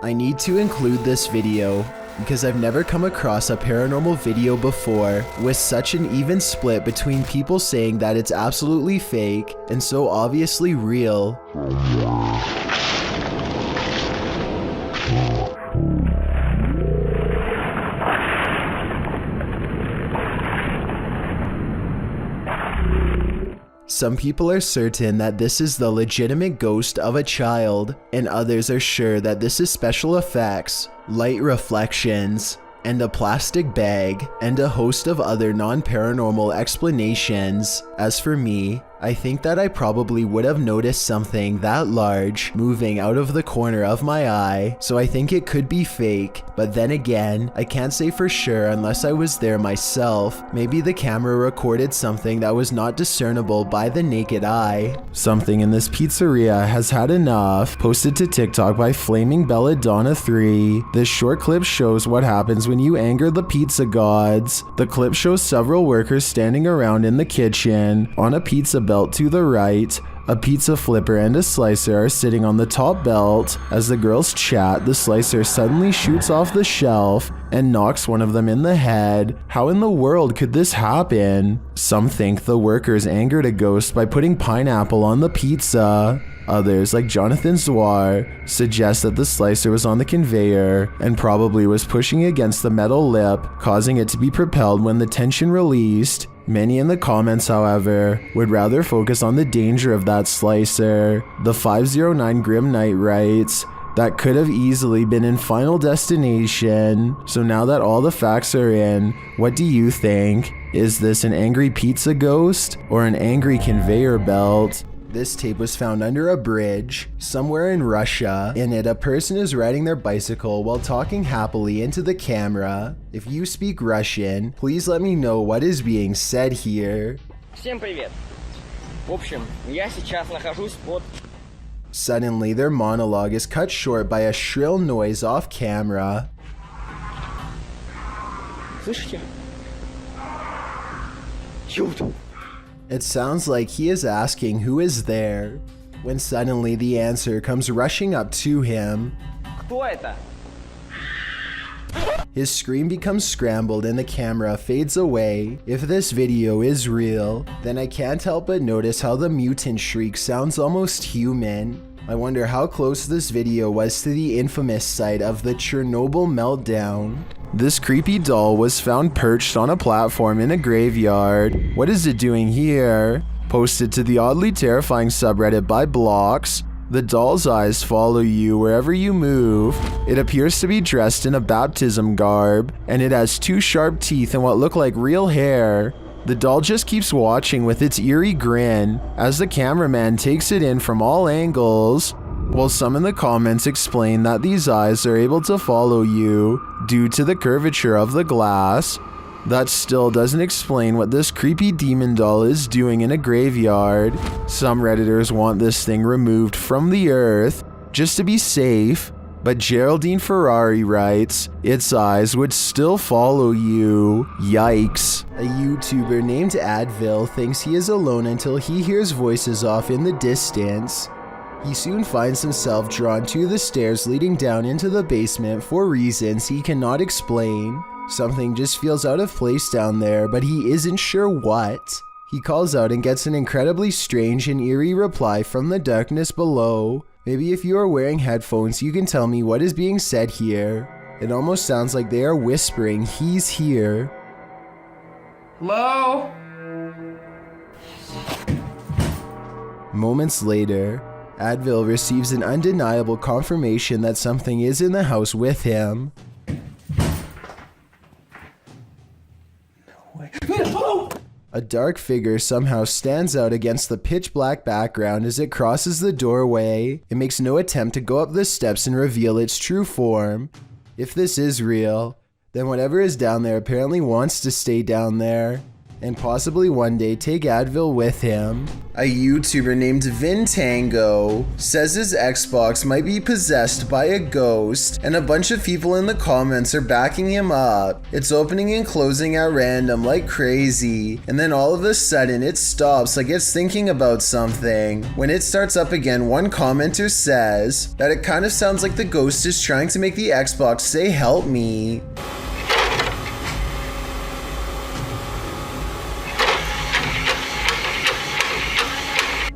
I need to include this video because I've never come across a paranormal video before with such an even split between people saying that it's absolutely fake and so obviously real. Some people are certain that this is the legitimate ghost of a child, and others are sure that this is special effects, light reflections, and a plastic bag, and a host of other non-paranormal explanations. As for me, I think that I probably would have noticed something that large moving out of the corner of my eye, so I think it could be fake, but then again, I can't say for sure unless I was there myself. Maybe the camera recorded something that was not discernible by the naked eye. Something in this pizzeria has had enough. Posted to TikTok by Flaming Belladonna 3. This short clip shows what happens when you anger the pizza gods. The clip shows several workers standing around in the kitchen. On a pizza belt to the right, a pizza flipper and a slicer are sitting on the top belt. As the girls chat, the slicer suddenly shoots off the shelf and knocks one of them in the head. How in the world could this happen? Some think the workers angered a ghost by putting pineapple on the pizza. Others, like Jonathan Zwar, suggest that the slicer was on the conveyor and probably was pushing against the metal lip, causing it to be propelled when the tension released. Many in the comments, however, would rather focus on the danger of that slicer. The 509 Grim Knight writes, "That could have easily been in Final Destination." So now that all the facts are in, what do you think? Is this an angry pizza ghost or an angry conveyor belt? This tape was found under a bridge somewhere in Russia. In it, a person is riding their bicycle while talking happily into the camera. If you speak Russian, please let me know what is being said here. Всем привет. В общем, я сейчас нахожусь под... Suddenly, their monologue is cut short by a shrill noise off camera. Слышите? Чудо. It sounds like he is asking who is there, when suddenly the answer comes rushing up to him. Кто это? His scream becomes scrambled and the camera fades away. If this video is real, then I can't help but notice how the mutant shriek sounds almost human. I wonder how close this video was to the infamous site of the Chernobyl meltdown. This creepy doll was found perched on a platform in a graveyard. What is it doing here? Posted to the oddly terrifying subreddit by Blocks. The doll's eyes follow you wherever you move. It appears to be dressed in a baptism garb, and it has two sharp teeth and what look like real hair. The doll just keeps watching with its eerie grin as the cameraman takes it in from all angles, while some in the comments explain that these eyes are able to follow you due to the curvature of the glass. That still doesn't explain what this creepy demon doll is doing in a graveyard. Some Redditors want this thing removed from the earth just to be safe, but Geraldine Ferrari writes, "Its eyes would still follow you. Yikes." A YouTuber named Advil thinks he is alone until he hears voices off in the distance. He soon finds himself drawn to the stairs leading down into the basement for reasons he cannot explain. Something just feels out of place down there, but he isn't sure what. He calls out and gets an incredibly strange and eerie reply from the darkness below. Maybe if you are wearing headphones, you can tell me what is being said here. It almost sounds like they are whispering, "He's here." Hello? Moments later, Advil receives an undeniable confirmation that something is in the house with him. A dark figure somehow stands out against the pitch black background as it crosses the doorway. It makes no attempt to go up the steps and reveal its true form. If this is real, then whatever is down there apparently wants to stay down there. and possibly one day take Advil with him. A YouTuber named Vintango says his Xbox might be possessed by a ghost, and a bunch of people in the comments are backing him up. It's opening and closing at random like crazy, and then all of a sudden it stops like it's thinking about something. When it starts up again, one commenter says that it kind of sounds like the ghost is trying to make the Xbox say "help me."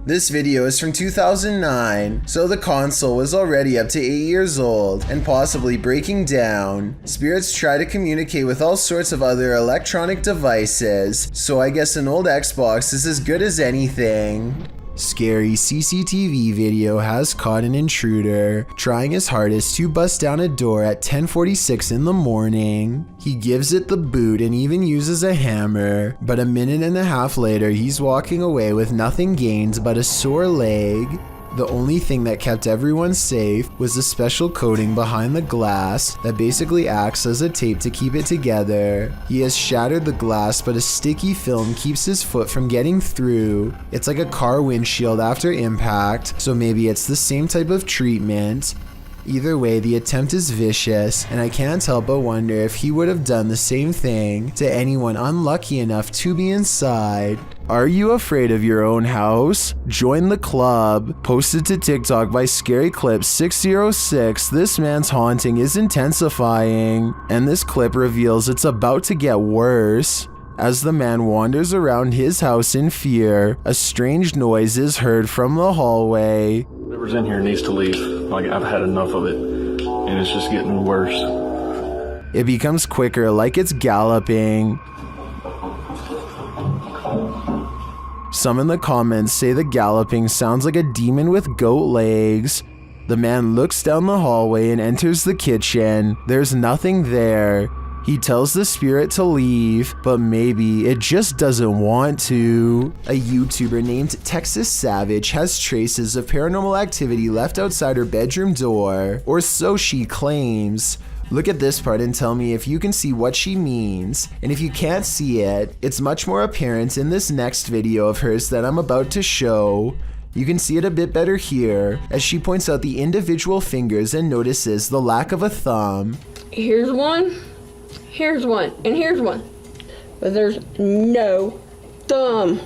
This video is from 2009, so the console was already up to 8 years old and possibly breaking down. Spirits try to communicate with all sorts of other electronic devices, so I guess an old Xbox is as good as anything. Scary CCTV video has caught an intruder trying his hardest to bust down a door at 10:46 in the morning. He gives it the boot and even uses a hammer, but a minute and a half later he's walking away with nothing gained but a sore leg. The only thing that kept everyone safe was the special coating behind the glass that basically acts as a tape to keep it together. He has shattered the glass, but a sticky film keeps his foot from getting through. It's like a car windshield after impact, so maybe it's the same type of treatment. Either way, the attempt is vicious, and I can't help but wonder if he would have done the same thing to anyone unlucky enough to be inside. Are you afraid of your own house? Join the club. Posted to TikTok by Scary Clip 606, this man's haunting is intensifying, and this clip reveals it's about to get worse. As the man wanders around his house in fear, a strange noise is heard from the hallway. Whoever's in here needs to leave. Like, I've had enough of it, and it's just getting worse. It becomes quicker, like it's galloping. Some in the comments say the galloping sounds like a demon with goat legs. The man looks down the hallway and enters the kitchen. There's nothing there. He tells the spirit to leave, but maybe it just doesn't want to. A YouTuber named Texas Savage has traces of paranormal activity left outside her bedroom door, or so she claims. Look at this part and tell me if you can see what she means. And if you can't see it, it's much more apparent in this next video of hers that I'm about to show. You can see it a bit better here, as she points out the individual fingers and notices the lack of a thumb. Here's one. Here's one, and here's one, but there's no thumb.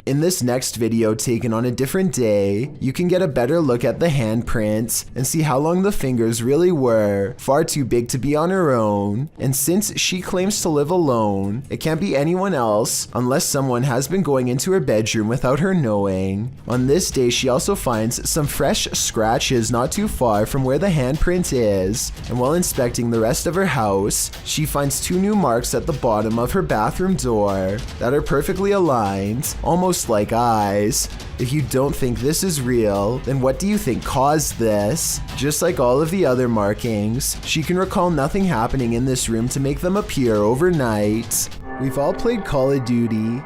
In this next video taken on a different day, you can get a better look at the handprints and see how long the fingers really were, far too big to be on her own. And since she claims to live alone, it can't be anyone else unless someone has been going into her bedroom without her knowing. On this day, she also finds some fresh scratches not too far from where the handprint is, and while inspecting the rest of her house, she finds 2 new marks at the bottom of her bathroom door that are perfectly aligned, almost like eyes. If you don't think this is real, then what do you think caused this? Just like all of the other markings, she can recall nothing happening in this room to make them appear overnight. We've all played Call of Duty,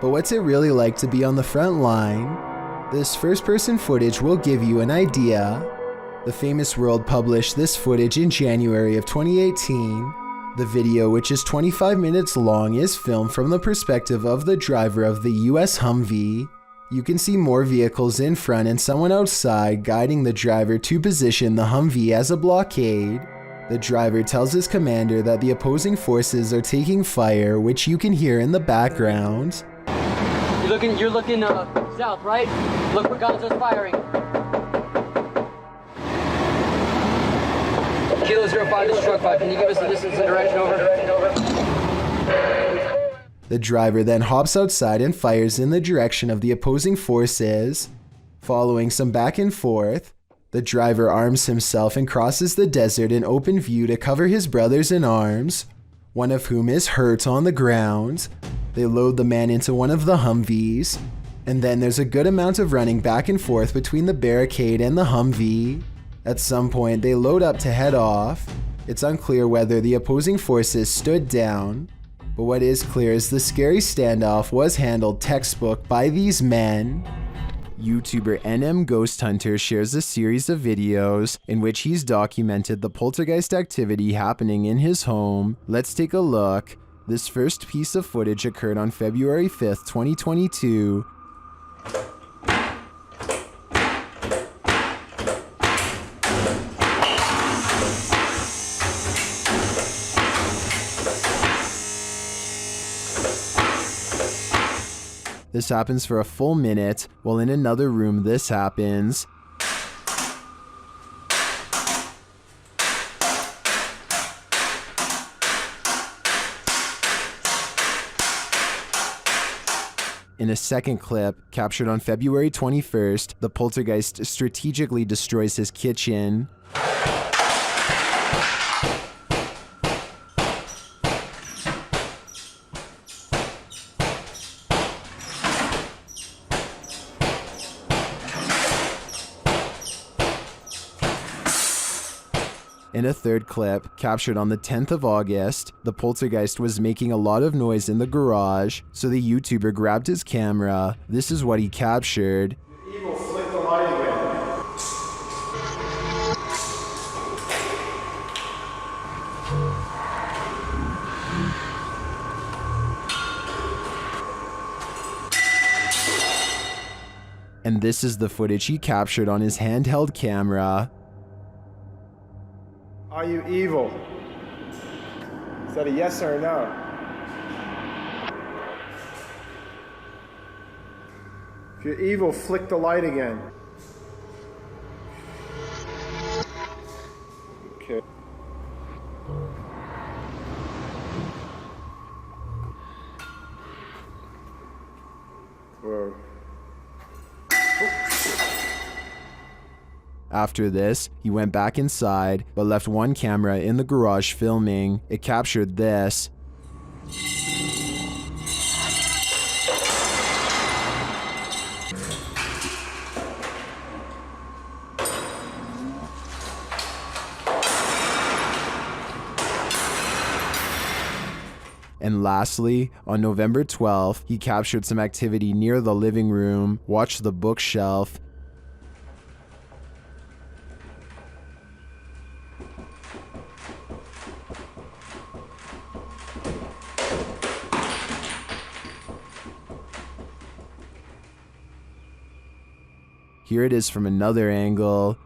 but what's it really like to be on the front line? This first-person footage will give you an idea. The Famous World published this footage in January of 2018. The video, which is 25 minutes long, is filmed from the perspective of the driver of the US Humvee. You can see more vehicles in front and someone outside guiding the driver to position the Humvee as a blockade. The driver tells his commander that the opposing forces are taking fire, which you can hear in the background. You're looking south, right? Look where guns are firing. Kilo 05, this is truck 5. Can you give us the distance and direction over? The driver then hops outside and fires in the direction of the opposing forces. Following some back and forth, the driver arms himself and crosses the desert in open view to cover his brothers in arms, one of whom is hurt on the ground. They load the man into one of the Humvees, and then there's a good amount of running back and forth between the barricade and the Humvee. At some point, they load up to head off. It's unclear whether the opposing forces stood down, but what is clear is the scary standoff was handled textbook by these men. YouTuber NM Ghost Hunter shares a series of videos in which he's documented the poltergeist activity happening in his home. Let's take a look. This first piece of footage occurred on February 5th, 2022. This happens for a full minute, while in another room this happens. In a second clip, captured on February 21st, the poltergeist strategically destroys his kitchen. In a third clip, captured on the 10th of August, the poltergeist was making a lot of noise in the garage, so the YouTuber grabbed his camera. This is what he captured. Evil, flick the light again. And this is the footage he captured on his handheld camera. Are you evil? Is that a yes or a no? If you're evil, flick the light again. Okay. Whoa. After this, he went back inside, but left one camera in the garage filming. It captured this. And lastly, on November 12th, he captured some activity near the living room. Watch the bookshelf. Here it is from another angle.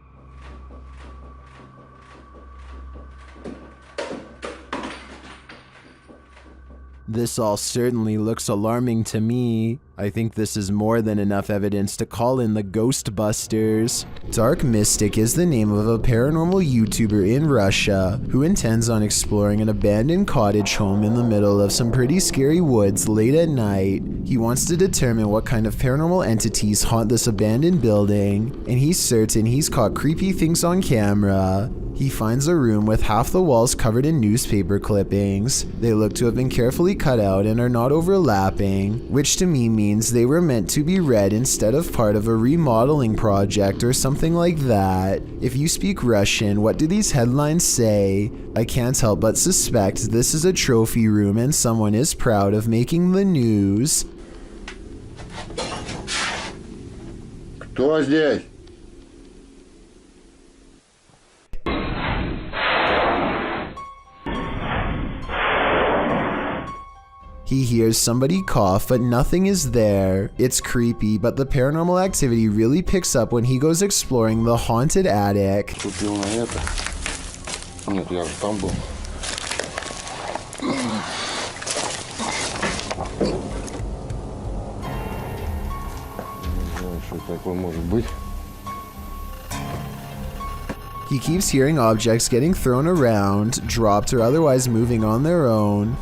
This all certainly looks alarming to me. I think this is more than enough evidence to call in the Ghostbusters. Dark Mystic is the name of a paranormal YouTuber in Russia who intends on exploring an abandoned cottage home in the middle of some pretty scary woods late at night. He wants to determine what kind of paranormal entities haunt this abandoned building, and he's certain he's caught creepy things on camera. He finds a room with half the walls covered in newspaper clippings. They look to have been carefully cut out and are not overlapping, which to me means they were meant to be read instead of part of a remodeling project or something like that. If you speak Russian, what do these headlines say? I can't help but suspect this is a trophy room and someone is proud of making the news. Кто здесь? He hears somebody cough, but nothing is there. It's creepy, but the paranormal activity really picks up when he goes exploring the haunted attic. Купил на это. Нет, я же там был. Не знаю, что такое может быть. He keeps hearing objects getting thrown around, dropped, or otherwise moving on their own.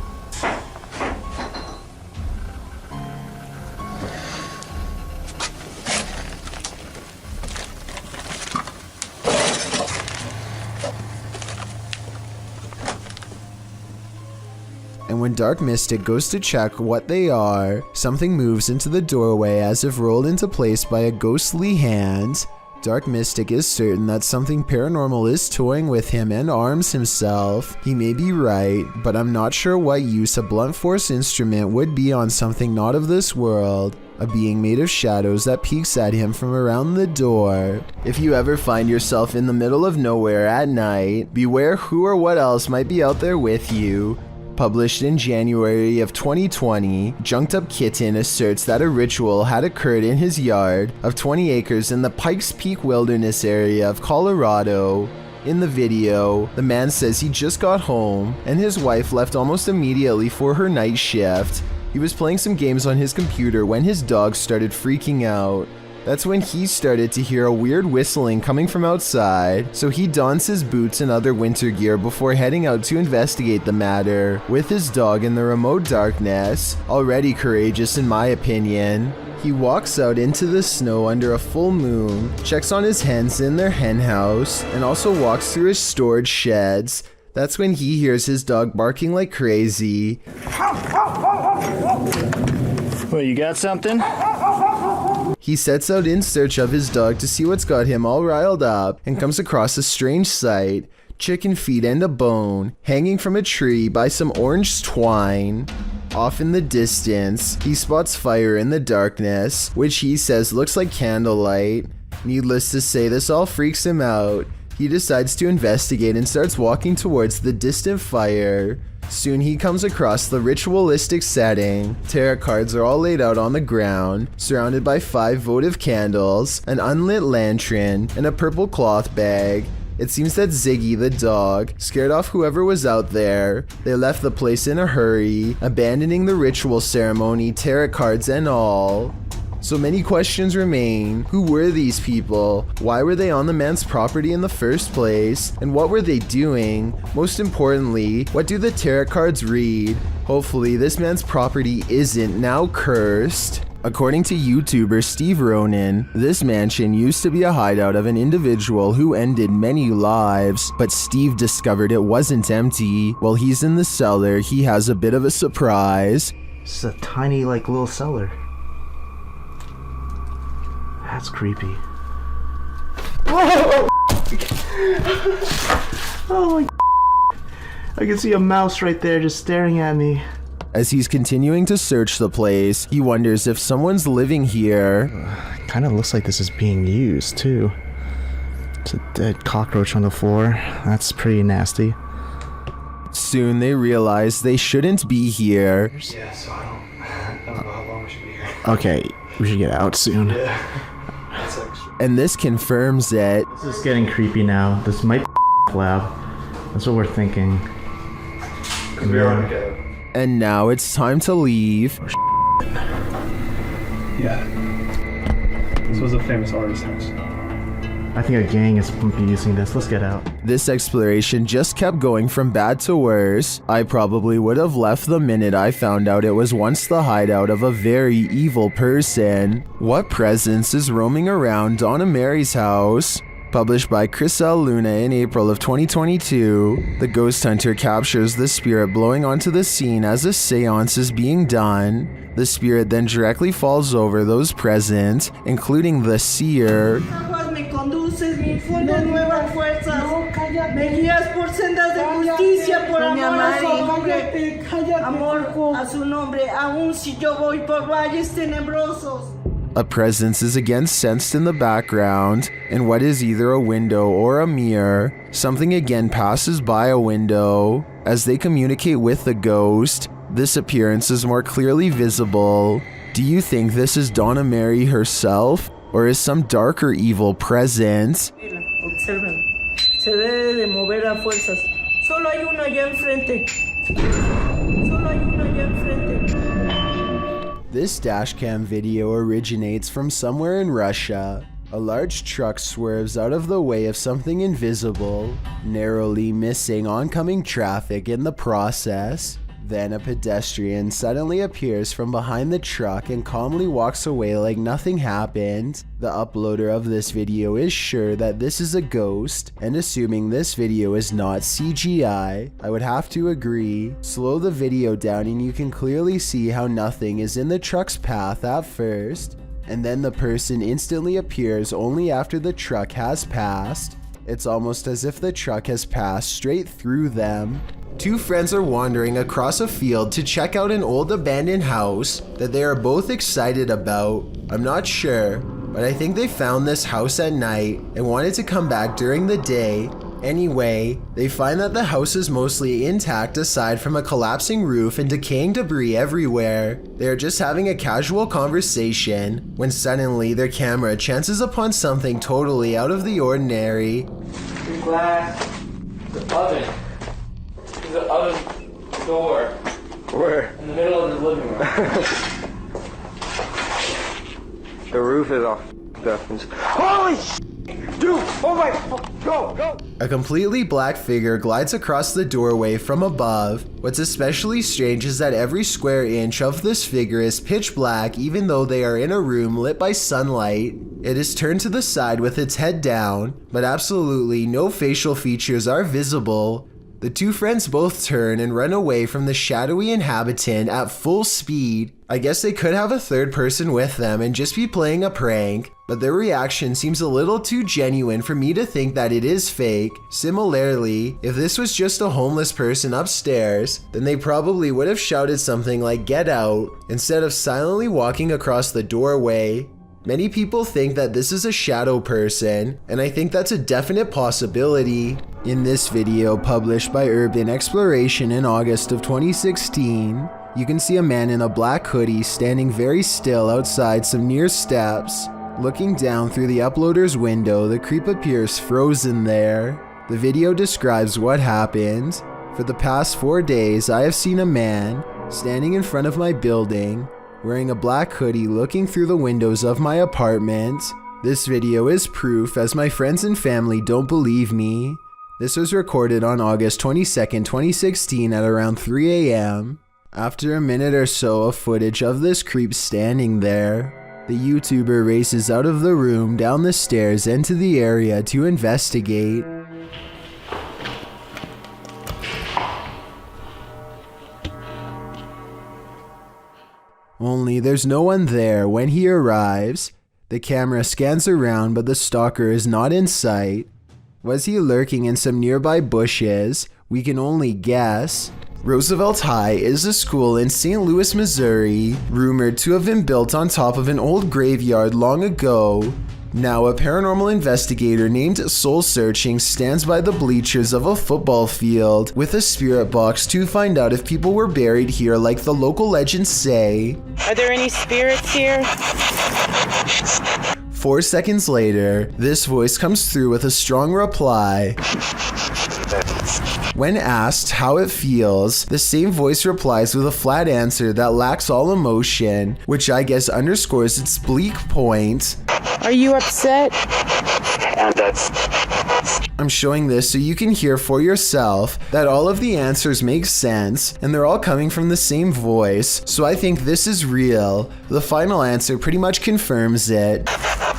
And when Dark Mystic goes to check what they are, something moves into the doorway as if rolled into place by a ghostly hand. Dark Mystic is certain that something paranormal is toying with him and arms himself. He may be right, but I'm not sure what use a blunt force instrument would be on something not of this world. A being made of shadows that peeks at him from around the door. If you ever find yourself in the middle of nowhere at night, beware who or what else might be out there with you. Published in January of 2020, Junked Up Kitten asserts that a ritual had occurred in his yard of 20 acres in the Pikes Peak Wilderness area of Colorado. In the video, the man says he just got home and his wife left almost immediately for her night shift. He was playing some games on his computer when his dog started freaking out. That's when he started to hear a weird whistling coming from outside, so he dons his boots and other winter gear before heading out to investigate the matter, with his dog in the remote darkness, already courageous in my opinion. He walks out into the snow under a full moon, checks on his hens in their hen house, and also walks through his storage sheds. That's when he hears his dog barking like crazy. Well, you got something? He sets out in search of his dog to see what's got him all riled up and comes across a strange sight, chicken feet and a bone, hanging from a tree by some orange twine. Off in the distance, he spots fire in the darkness, which he says looks like candlelight. Needless to say, this all freaks him out. He decides to investigate and starts walking towards the distant fire. Soon he comes across the ritualistic setting. Tarot cards are all laid out on the ground, surrounded by 5 votive candles, an unlit lantern, and a purple cloth bag. It seems that Ziggy the dog scared off whoever was out there. They left the place in a hurry, abandoning the ritual ceremony, tarot cards and all. So many questions remain. Who were these people? Why were they on the man's property in the first place? And what were they doing? Most importantly, what do the tarot cards read? Hopefully this man's property isn't now cursed. According to YouTuber Steve Ronan, this mansion used to be a hideout of an individual who ended many lives, but Steve discovered it wasn't empty. While he's in the cellar, he has a bit of a surprise. It's a tiny, little cellar. That's creepy. Whoa! Oh my! I can see a mouse right there just staring at me. As he's continuing to search the place, he wonders if someone's living here. Kind of looks like this is being used too. It's a dead cockroach on the floor. That's pretty nasty. Soon they realize they shouldn't be here. Yeah, so I don't know how long we should be here. Okay, we should get out soon. That's extra. And this confirms it. This is getting creepy now. This might be lab. That's what we're thinking. Because we are together. And now it's time to leave. Yeah. This was a famous artist's house. I think a gang is using this. Let's get out. This exploration just kept going from bad to worse. I probably would have left the minute I found out it was once the hideout of a very evil person. What presence is roaming around Donna Mary's house? Published by Chris L. Luna in April of 2022, the ghost hunter captures the spirit blowing onto the scene as a seance is being done. The spirit then directly falls over those present, including the seer. Me conduces, me infundes nuevas fuerzas. Me guías por sendas de justicia, por amor a su nombre. Amor a su nombre, aun si yo voy por valles tenebrosos. A presence is again sensed in the background, in what is either a window or a mirror. Something again passes by a window. As they communicate with the ghost, this appearance is more clearly visible. Do you think this is Donna Mary herself, or is some darker evil present? Observen, se debe de mover a fuerzas. Solo hay uno allá enfrente. Solo hay uno allá enfrente. This dashcam video originates from somewhere in Russia. A large truck swerves out of the way of something invisible, narrowly missing oncoming traffic in the process. Then a pedestrian suddenly appears from behind the truck and calmly walks away like nothing happened. The uploader of this video is sure that this is a ghost, and assuming this video is not CGI, I would have to agree. Slow the video down and you can clearly see how nothing is in the truck's path at first, and then the person instantly appears only after the truck has passed. It's almost as if the truck has passed straight through them. Two friends are wandering across a field to check out an old abandoned house that they are both excited about. I'm not sure, but I think they found this house at night and wanted to come back during the day Anyway, they find that the house is mostly intact aside from a collapsing roof and decaying debris everywhere. They are just having a casual conversation when suddenly their camera chances upon something totally out of the ordinary. Glass. The oven. The oven door. Where? In the middle of the living room. The roof is off. Holy sh! Dude! Oh my! Go! A completely black figure glides across the doorway from above. What's especially strange is that every square inch of this figure is pitch black even though they are in a room lit by sunlight. It is turned to the side with its head down, but absolutely no facial features are visible. The two friends both turn and run away from the shadowy inhabitant at full speed. I guess they could have a third person with them and just be playing a prank, but their reaction seems a little too genuine for me to think that it is fake. Similarly, if this was just a homeless person upstairs, then they probably would have shouted something like "Get out" instead of silently walking across the doorway. Many people think that this is a shadow person, and I think that's a definite possibility. In this video published by Urban Exploration in August of 2016, you can see a man in a black hoodie standing very still outside some near steps. Looking down through the uploader's window, the creep appears frozen there. The video describes what happened. For the past 4 days, I have seen a man standing in front of my building, wearing a black hoodie looking through the windows of my apartment. This video is proof as my friends and family don't believe me. This was recorded on August 22nd, 2016 at around 3 a.m. After a minute or so of footage of this creep standing there, the YouTuber races out of the room, down the stairs, into the area to investigate. Only there's no one there when he arrives. The camera scans around, but the stalker is not in sight. Was he lurking in some nearby bushes? We can only guess. Roosevelt High is a school in St. Louis, Missouri, rumored to have been built on top of an old graveyard long ago. Now, a paranormal investigator named Soul Searching stands by the bleachers of a football field with a spirit box to find out if people were buried here like the local legends say. Are there any spirits here? 4 seconds later, this voice comes through with a strong reply. When asked how it feels, the same voice replies with a flat answer that lacks all emotion, which I guess underscores its bleak point. Are you upset? I'm showing this so you can hear for yourself that all of the answers make sense and they're all coming from the same voice, so I think this is real. The final answer pretty much confirms it.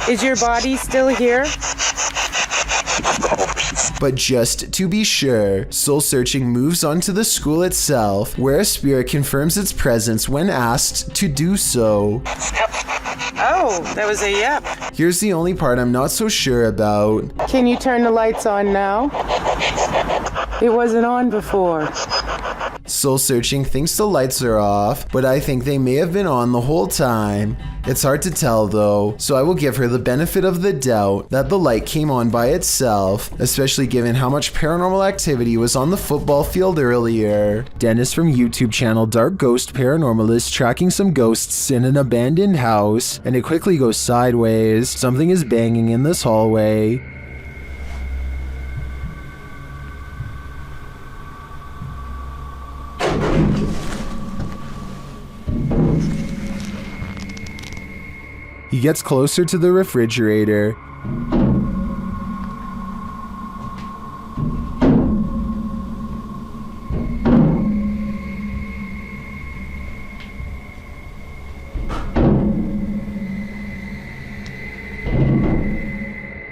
Is your body still here? But just to be sure, Soul Searching moves on to the school itself, where a spirit confirms its presence when asked to do so. Oh, that was a yep. Here's the only part I'm not so sure about. Can you turn the lights on now? It wasn't on before. Soul Searching thinks the lights are off, but I think they may have been on the whole time. It's hard to tell though, so I will give her the benefit of the doubt that the light came on by itself, especially given how much paranormal activity was on the football field earlier. Dennis from YouTube channel Dark Ghost Paranormal is tracking some ghosts in an abandoned house, and it quickly goes sideways. Something is banging in this hallway. He gets closer to the refrigerator.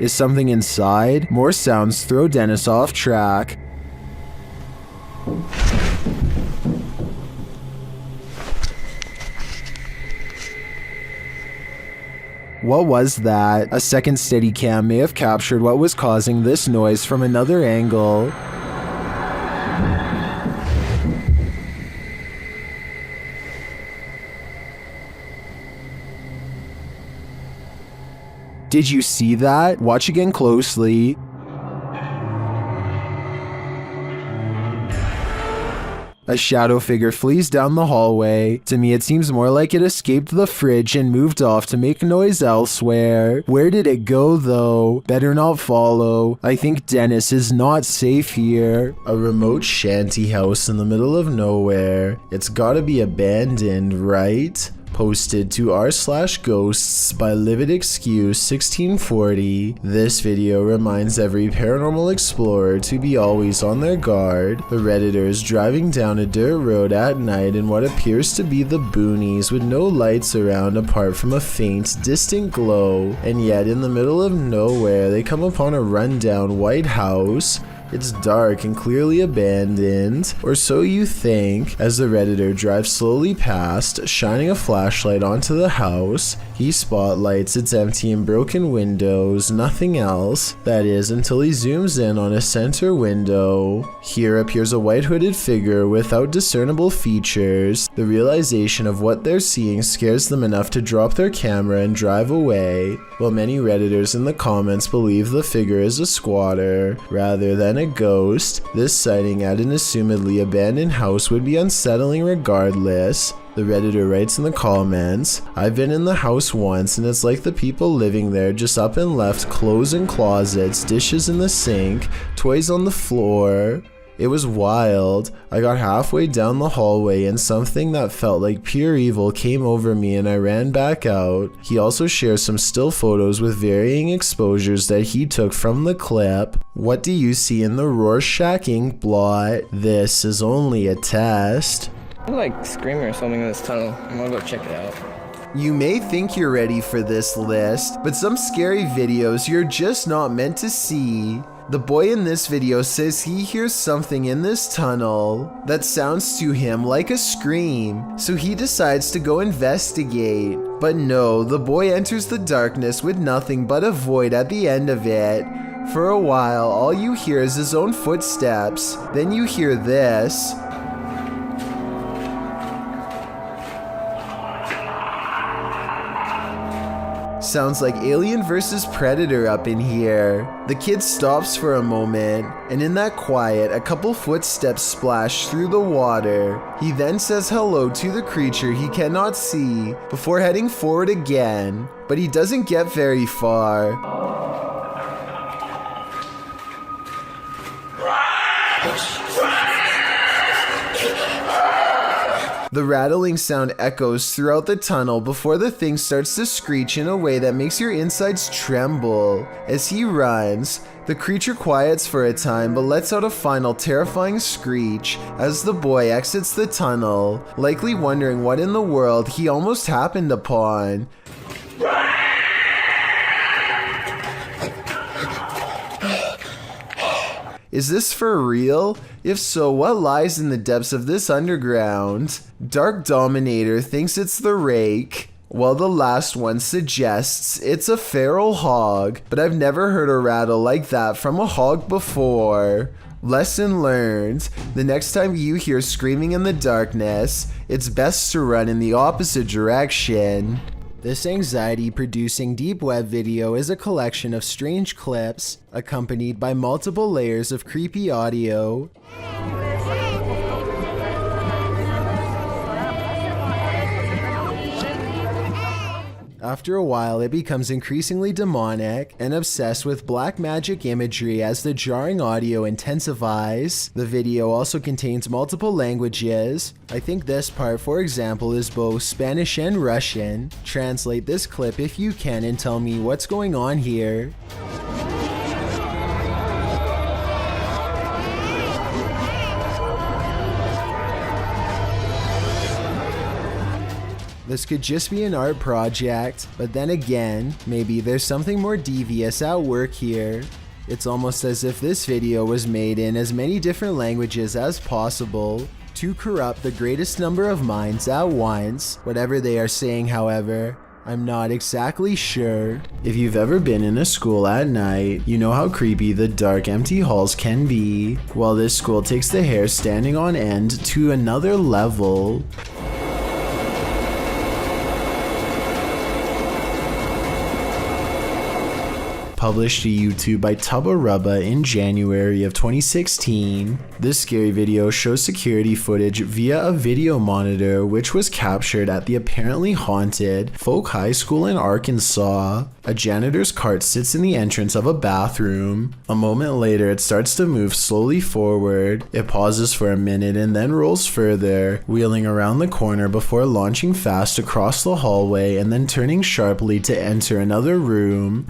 Is something inside? More sounds throw Dennis off track. What was that? A second Steadicam may have captured what was causing this noise from another angle. Did you see that? Watch again closely. A shadow figure flees down the hallway. To me, it seems more like it escaped the fridge and moved off to make noise elsewhere. Where did it go though? Better not follow. I think Dennis is not safe here. A remote shanty house in the middle of nowhere. It's gotta be abandoned, right? Posted to r/ghosts by Livid Excuse 1640. This video reminds every paranormal explorer to be always on their guard. The Redditor is driving down a dirt road at night in what appears to be the boonies with no lights around apart from a faint, distant glow. And yet in the middle of nowhere they come upon a rundown white house. It's dark and clearly abandoned, or so you think, as the Redditor drives slowly past, shining a flashlight onto the house. He spotlights its empty and broken windows, nothing else, that is, until he zooms in on a center window. Here appears a white hooded figure without discernible features. The realization of what they're seeing scares them enough to drop their camera and drive away, while many Redditors in the comments believe the figure is a squatter rather than a ghost. This sighting at an assumedly abandoned house would be unsettling regardless. The Redditor writes in the comments, "I've been in the house once and it's like the people living there just up and left clothes in closets, dishes in the sink, toys on the floor. It was wild. I got halfway down the hallway and something that felt like pure evil came over me and I ran back out." He also shares some still photos with varying exposures that he took from the clip. What do you see in the Rorschach ink blot? This is only a test. Like screaming or something in this tunnel. I'm gonna go check it out. You may think you're ready for this list, but some scary videos you're just not meant to see. The boy in this video says he hears something in this tunnel that sounds to him like a scream, so he decides to go investigate. But no, the boy enters the darkness with nothing but a void at the end of it. For a while, all you hear is his own footsteps. Then you hear this. Sounds like Alien vs. Predator up in here. The kid stops for a moment, and in that quiet, a couple footsteps splash through the water. He then says hello to the creature he cannot see before heading forward again, but he doesn't get very far. The rattling sound echoes throughout the tunnel before the thing starts to screech in a way that makes your insides tremble. As he runs, the creature quiets for a time but lets out a final terrifying screech as the boy exits the tunnel, likely wondering what in the world he almost happened upon. Is this for real? If so, what lies in the depths of this underground? Dark Dominator thinks it's the rake, while the last one suggests it's a feral hog, but I've never heard a rattle like that from a hog before. Lesson learned. The next time you hear screaming in the darkness, it's best to run in the opposite direction. This anxiety-producing deep web video is a collection of strange clips, accompanied by multiple layers of creepy audio. After a while, it becomes increasingly demonic and obsessed with black magic imagery as the jarring audio intensifies. The video also contains multiple languages. I think this part, for example, is both Spanish and Russian. Translate this clip if you can and tell me what's going on here. This could just be an art project, but then again, maybe there's something more devious at work here. It's almost as if this video was made in as many different languages as possible to corrupt the greatest number of minds at once. Whatever they are saying, however, I'm not exactly sure. If you've ever been in a school at night, you know how creepy the dark, empty halls can be. Well, this school takes the hair standing on end to another level. published to YouTube by Tubba Rubba in January of 2016. This scary video shows security footage via a video monitor which was captured at the apparently haunted Folk High School in Arkansas. A janitor's cart sits in the entrance of a bathroom. A moment later, it starts to move slowly forward. It pauses for a minute and then rolls further, wheeling around the corner before launching fast across the hallway and then turning sharply to enter another room.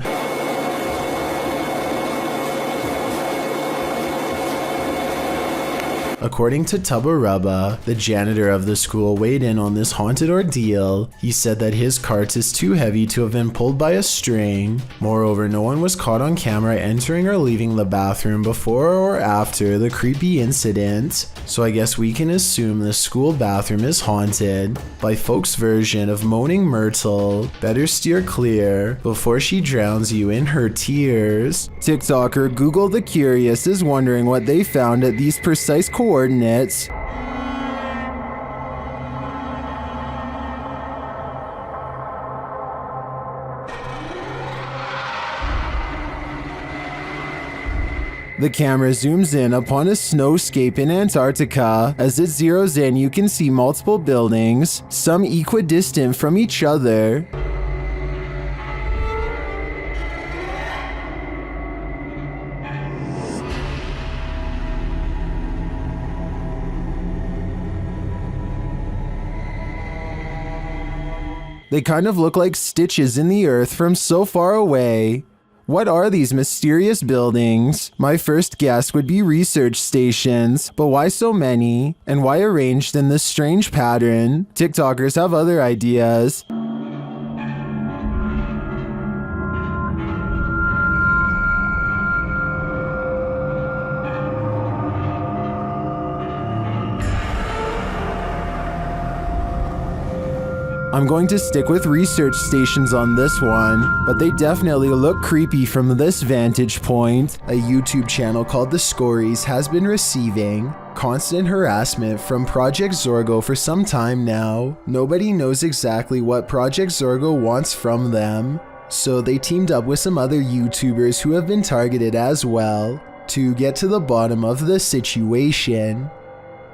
According to Tubba Rubba, the janitor of the school weighed in on this haunted ordeal. He said that his cart is too heavy to have been pulled by a string. Moreover, no one was caught on camera entering or leaving the bathroom before or after the creepy incident. So I guess we can assume the school bathroom is haunted. By folks' version of moaning Myrtle, better steer clear before she drowns you in her tears. TikToker Google the Curious is wondering what they found at these precise coordinates. The camera zooms in upon a snowscape in Antarctica. As it zeroes in, you can see multiple buildings, some equidistant from each other. They kind of look like stitches in the earth from so far away. What are these mysterious buildings? My first guess would be research stations, but why so many? And why arranged in this strange pattern? TikTokers have other ideas. I'm going to stick with research stations on this one, but they definitely look creepy from this vantage point. A YouTube channel called The Scories has been receiving constant harassment from Project Zorgo for some time now. Nobody knows exactly what Project Zorgo wants from them, so they teamed up with some other YouTubers who have been targeted as well to get to the bottom of the situation.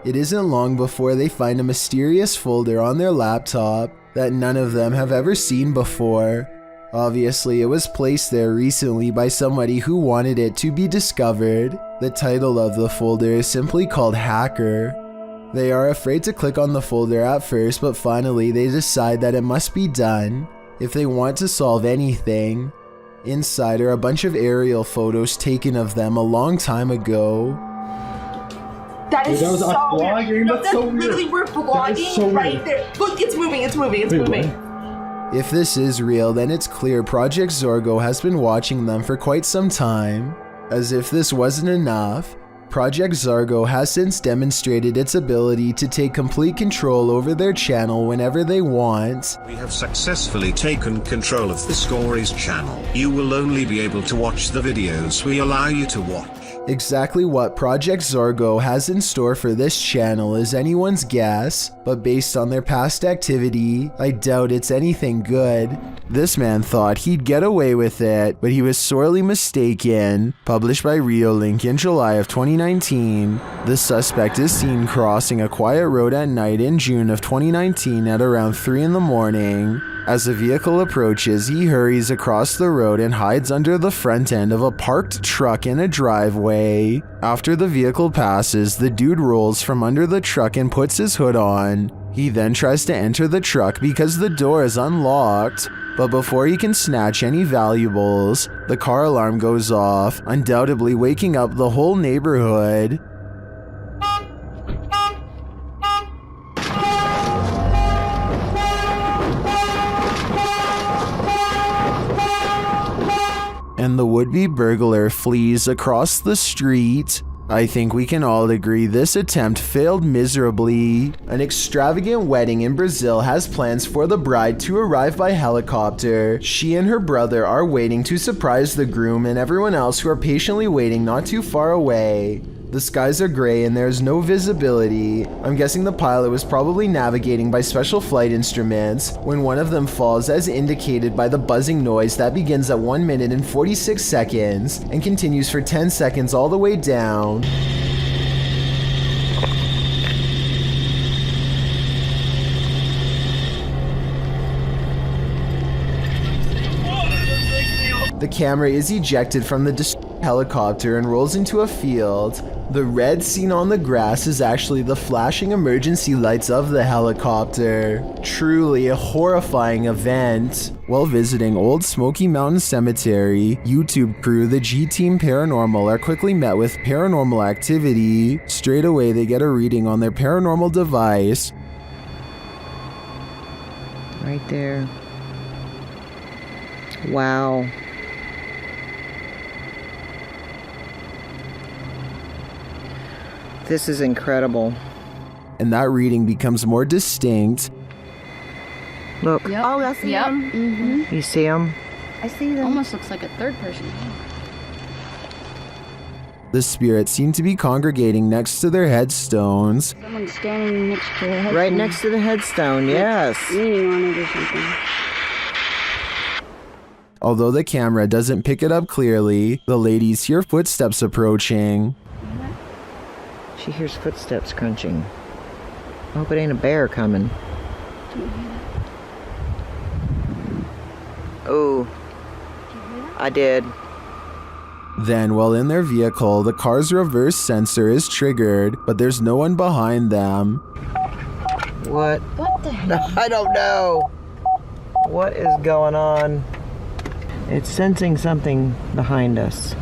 It isn't long before they find a mysterious folder on their laptop that none of them have ever seen before. Obviously, it was placed there recently by somebody who wanted it to be discovered. The title of the folder is simply called Hacker. They are afraid to click on the folder at first, but finally they decide that it must be done if they want to solve anything. Inside are a bunch of aerial photos taken of them a long time ago. That is That was so us weird. vlogging? No, That's that's so weird. literally we're vlogging so right weird. there. Look, it's moving, it's moving, it's Wait, moving. If this is real, then it's clear Project Zorgo has been watching them for quite some time. As if this wasn't enough, Project Zorgo has since demonstrated its ability to take complete control over their channel whenever they want. We have successfully taken control of the Scories channel. You will only be able to watch the videos we allow you to watch. Exactly what Project Zorgo has in store for this channel is anyone's guess, but based on their past activity, I doubt it's anything good. This man thought he'd get away with it, but he was sorely mistaken. Published by Reolink in July of 2019, the suspect is seen crossing a quiet road at night in June of 2019 at around 3 in the morning. As the vehicle approaches, he hurries across the road and hides under the front end of a parked truck in a driveway. After the vehicle passes, the dude rolls from under the truck and puts his hood on. He then tries to enter the truck because the door is unlocked. But before he can snatch any valuables, the car alarm goes off, undoubtedly waking up the whole neighborhood. And the would-be burglar flees across the street. I think we can all agree this attempt failed miserably. An extravagant wedding in Brazil has plans for the bride to arrive by helicopter. She and her brother are waiting to surprise the groom and everyone else who are patiently waiting not too far away. The skies are gray and there is no visibility. I'm guessing the pilot was probably navigating by special flight instruments when one of them falls, as indicated by the buzzing noise that begins at 1 minute and 46 seconds and continues for 10 seconds all the way down. The camera is ejected from the helicopter and rolls into a field. The red seen on the grass is actually the flashing emergency lights of the helicopter. Truly a horrifying event. While visiting Old Smoky Mountain Cemetery, YouTube crew the G-Team Paranormal are quickly met with paranormal activity. Straight away they get a reading on their paranormal device. Right there. Wow. This is incredible. And that reading becomes more distinct. Look. Yep. Oh, I see them. Mm-hmm. You see them? I see them. Almost looks like a third person. The spirits seem to be congregating next to their headstones. Someone's standing next to the headstone. Right next to the headstone, yes. Leaning on it or something. Although the camera doesn't pick it up clearly, the ladies hear footsteps approaching. She hears footsteps crunching. I hope it ain't a bear coming. Oh, I did. Then, while in their vehicle, the car's reverse sensor is triggered, but there's no one behind them. What? What the hell? I don't know. What is going on? It's sensing something behind us.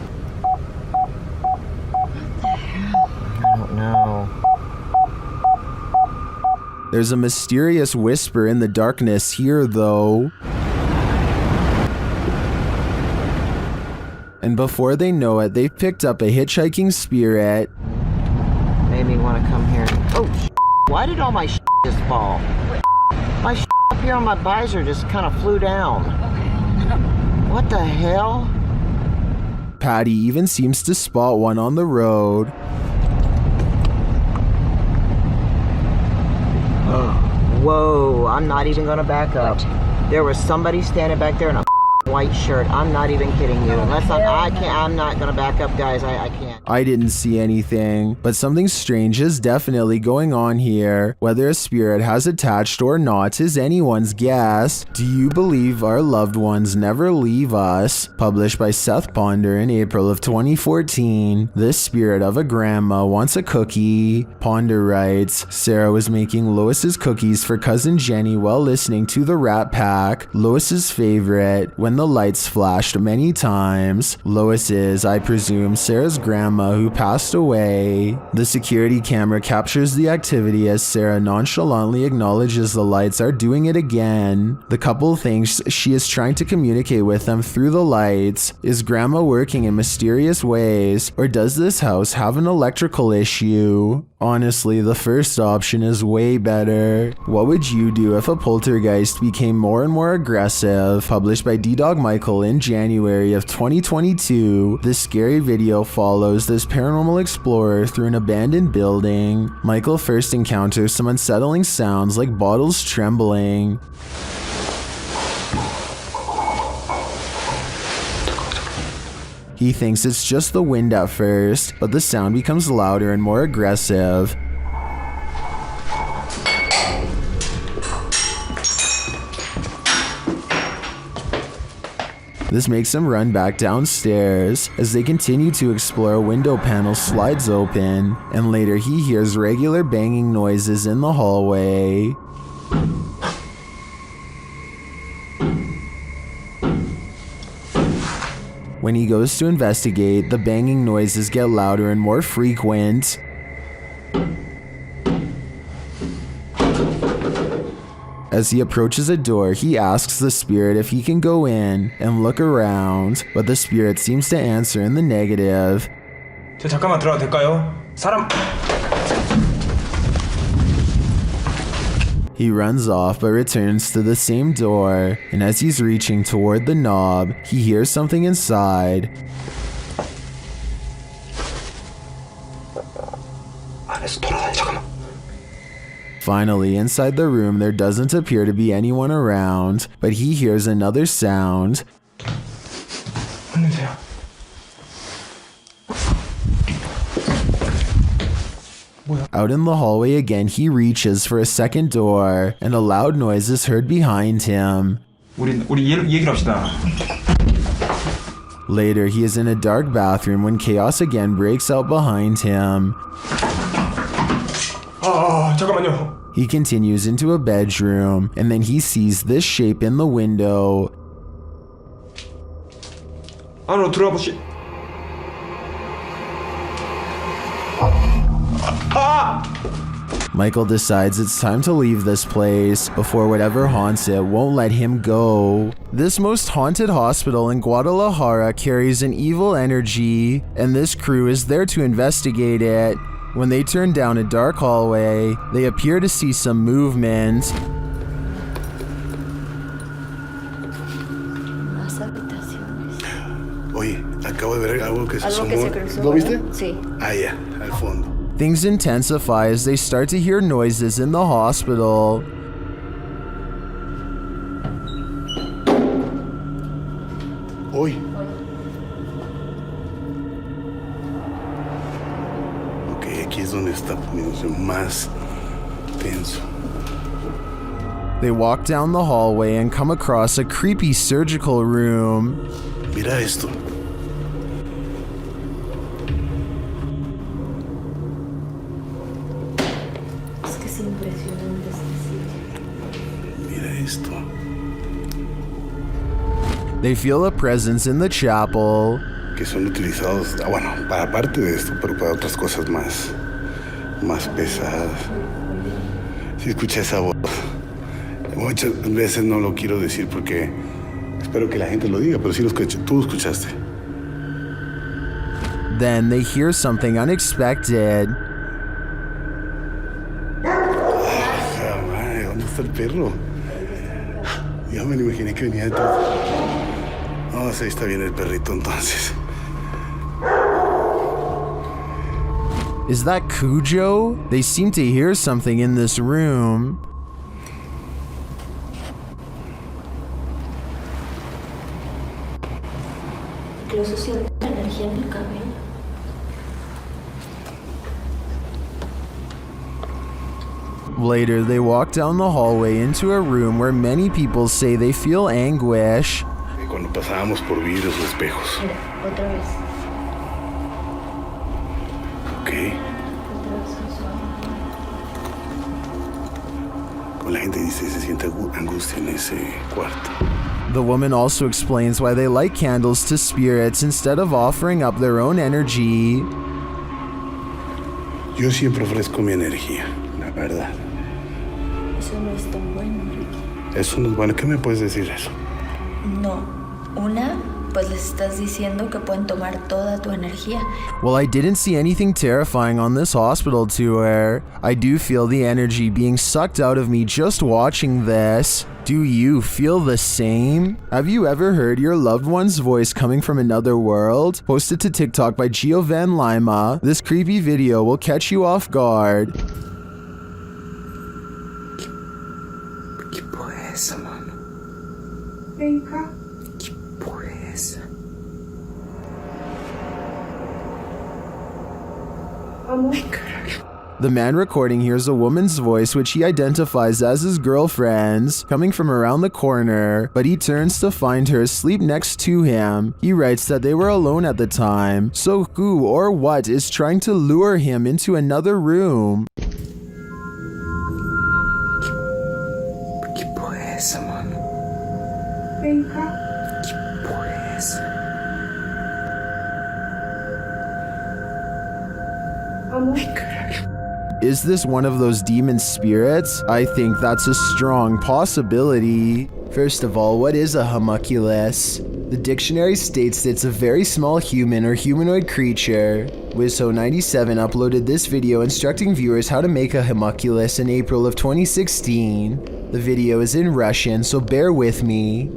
No. There's a mysterious whisper in the darkness here, though. And before they know it, they've picked up a hitchhiking spirit. Made me want to come here. Oh, why did all my just fall? My up here on my visor just kind of flew down. What the hell? Patty even seems to spot one on the road. Whoa, I'm not even gonna back up. There was somebody standing back there in a white shirt. I'm not even kidding you. Unless I'm not gonna back up, guys. I can't. I didn't see anything, but something strange is definitely going on here. Whether a spirit has attached or not is anyone's guess. Do you believe our loved ones never leave us? Published by Seth Ponder in April of 2014. The spirit of a grandma wants a cookie. Ponder writes, Sarah was making Lois's cookies for cousin Jenny while listening to the Rat Pack, Lois's favorite, when the lights flashed many times. Lois is, I presume, Sarah's grandma who passed away. The security camera captures the activity as Sarah nonchalantly acknowledges the lights are doing it again. The couple thinks she is trying to communicate with them through the lights. Is grandma working in mysterious ways, or does this house have an electrical issue? Honestly, the first option is way better. What would you do if a poltergeist became more and more aggressive? Published by D-Dog Michael in January of 2022. This scary video follows this paranormal explorer through an abandoned building. Michael first encounters some unsettling sounds like bottles trembling. He thinks it's just the wind at first, but the sound becomes louder and more aggressive. This makes him run back downstairs. As they continue to explore, a window panel slides open, and later he hears regular banging noises in the hallway. When he goes to investigate, the banging noises get louder and more frequent. As he approaches a door, he asks the spirit if he can go in and look around, but the spirit seems to answer in the negative. 저 잠깐만 들어가도 될까요? 사람. He runs off but returns to the same door, and as he's reaching toward the knob, he hears something inside. Finally, inside the room, there doesn't appear to be anyone around, but he hears another sound. Out in the hallway again, he reaches for a second door, and a loud noise is heard behind him. Later, he is in a dark bathroom when chaos again breaks out behind him. He continues into a bedroom, and then he sees this shape in the window. Michael decides it's time to leave this place before whatever haunts it won't let him go. This most haunted hospital in Guadalajara carries an evil energy, and this crew is there to investigate it. When they turn down a dark hallway, they appear to see some movement. Oye, acabo de ver algo que se asomó. ¿Lo viste? Sí. Ah, ya, al fondo. Things intensify as they start to hear noises in the hospital. Hoy. Ok, aquí es donde está poniéndose más tenso. They walk down the hallway and come across a creepy surgical room. Mira esto. They feel a presence in the chapel. Que son utilizados, bueno, para parte de esto, pero para otras cosas más pesadas. Si escuché esa voz. Muchas veces no lo quiero decir porque espero que la gente lo diga, pero sí lo escuché. Tú escuchaste. Then they hear something unexpected. Madre, ¿dónde está el perro? Ya me lo imaginé que venía detrás. No, sí, está bien el perrito entonces. Is that Cujo? They seem to hear something in this room. Incluso siento la energía en el cabello. Later, they walk down the hallway into a room where many people say they feel anguish. Cuando pasábamos por vidrios o espejos. Mira, otra vez. Ok. Como la gente dice, se siente angustia en ese cuarto. The woman also explains why they light candles to spirits instead of offering up their own energy. Yo siempre ofrezco mi energía, la verdad. Eso no es tan bueno, Ricky. Eso no es bueno. ¿Qué me puedes decir eso? No. Una, pues les estás diciendo que pueden tomar toda tu energía. Well, I didn't see anything terrifying on this hospital tour. I do feel the energy being sucked out of me just watching this. Do you feel the same? Have you ever heard your loved one's voice coming from another world? Posted to TikTok by Gio Van Lima, this creepy video will catch you off guard. ¿Qué fue eso, mano? Venga. ¿Qué fue eso? Amor. The man recording hears a woman's voice which he identifies as his girlfriend's coming from around the corner, but he turns to find her asleep next to him. He writes that they were alone at the time, so who or what is trying to lure him into another room? ¿Qué fue eso, mano? Venga. ¿Qué fue eso? Amor. Is this one of those demon spirits? I think that's a strong possibility. First of all, what is a homunculus? The dictionary states that it's a very small human or humanoid creature. Wizho97 uploaded this video instructing viewers how to make a homunculus in April of 2016. The video is in Russian, so bear with me.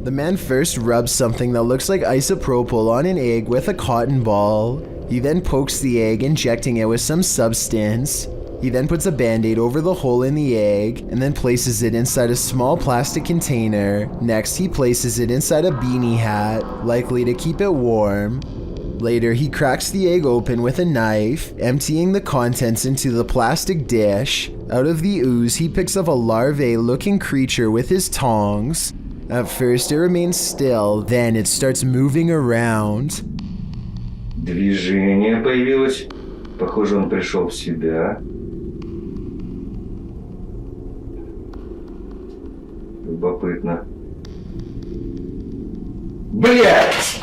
The man first rubs something that looks like isopropyl on an egg with a cotton ball. He then pokes the egg, injecting it with some substance. He then puts a band-aid over the hole in the egg and then places it inside a small plastic container. Next, he places it inside a beanie hat, likely to keep it warm. Later, he cracks the egg open with a knife, emptying the contents into the plastic dish. Out of the ooze, he picks up a larvae-looking creature with his tongs. At first, it remains still, then it starts moving around. Движение появилось. Похоже, он пришел в себя. Любопытно. Блядь!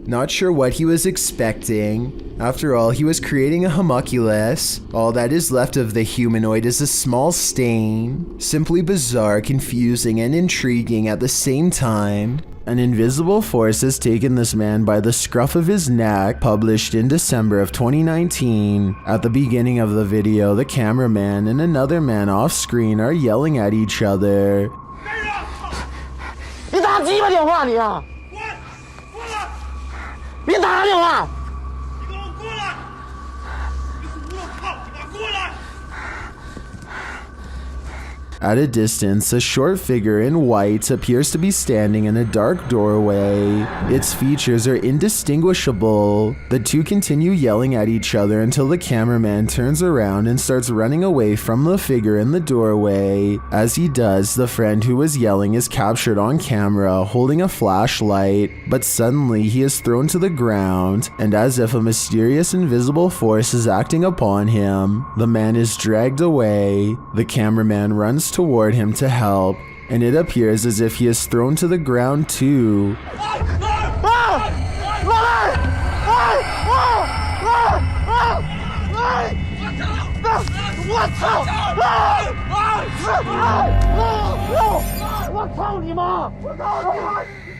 Not sure what he was expecting. After all, he was creating a homunculus. All that is left of the humanoid is a small stain. Simply bizarre, confusing, and intriguing at the same time. An invisible force has taken this man by the scruff of his neck, published in December of 2019. At the beginning of the video, the cameraman and another man off screen are yelling at each other. At a distance, a short figure in white appears to be standing in a dark doorway. Its features are indistinguishable. The two continue yelling at each other until the cameraman turns around and starts running away from the figure in the doorway. As he does, the friend who was yelling is captured on camera holding a flashlight, but suddenly he is thrown to the ground, and as if a mysterious invisible force is acting upon him, the man is dragged away. The cameraman runs toward him to help, and it appears as if he is thrown to the ground too.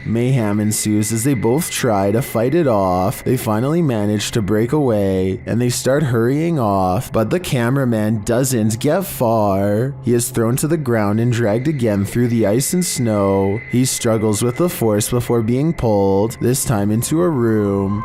Mayhem ensues as they both try to fight it off. They finally manage to break away and they start hurrying off, but the cameraman doesn't get far. He is thrown to the ground and dragged again through the ice and snow. He struggles with the force before being pulled, this time into a room.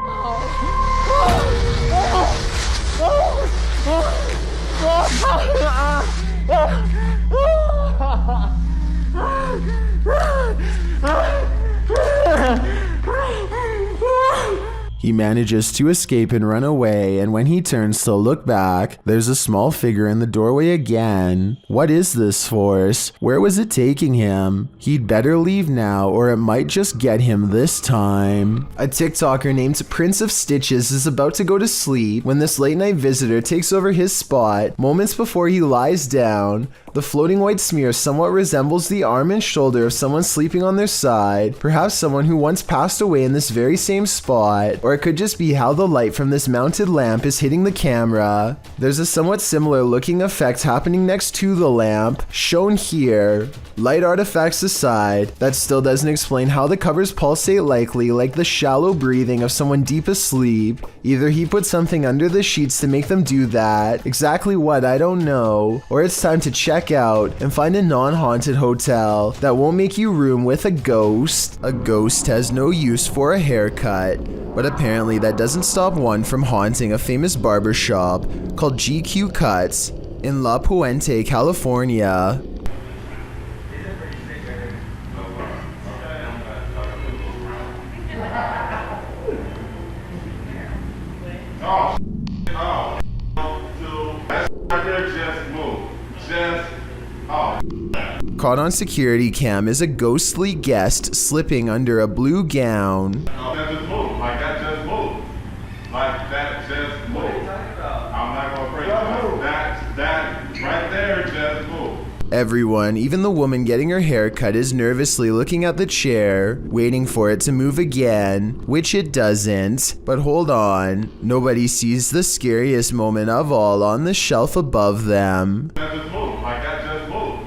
He manages to escape and run away, and when he turns to look back, there's a small figure in the doorway again. What is this force? Where was it taking him? He'd better leave now, or it might just get him this time. A TikToker named Prince of Stitches is about to go to sleep when this late night visitor takes over his spot. Moments before he lies down, the floating white smear somewhat resembles the arm and shoulder of someone sleeping on their side, perhaps someone who once passed away in this very same spot, or it could just be how the light from this mounted lamp is hitting the camera. There's a somewhat similar looking effect happening next to the lamp, shown here. Light artifacts aside, that still doesn't explain how the covers pulsate likely like the shallow breathing of someone deep asleep. Either he put something under the sheets to make them do that, exactly what I don't know, or it's time to check out and find a non-haunted hotel that won't make you room with a ghost. A ghost has no use for a haircut, but apparently that doesn't stop one from haunting a famous barber shop called GQ Cuts in La Puente, California. Caught on security cam is a ghostly guest slipping under a blue gown. That just moved. Like that just moved. Like that just moved. I'm not gonna break that right there just moved. Everyone, even the woman getting her hair cut, is nervously looking at the chair, waiting for it to move again, which it doesn't. But hold on, nobody sees the scariest moment of all on the shelf above them. That just moved. Like that just moved.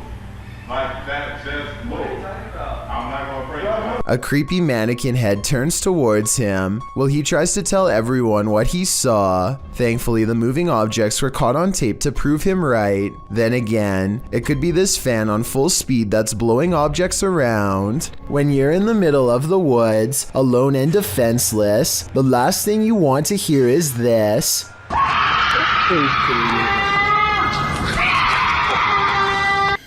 Like that just moved. I'm not gonna break that. A creepy mannequin head turns towards him while he tries to tell everyone what he saw. Thankfully, the moving objects were caught on tape to prove him right. Then again, it could be this fan on full speed that's blowing objects around. When you're in the middle of the woods, alone and defenseless, the last thing you want to hear is this.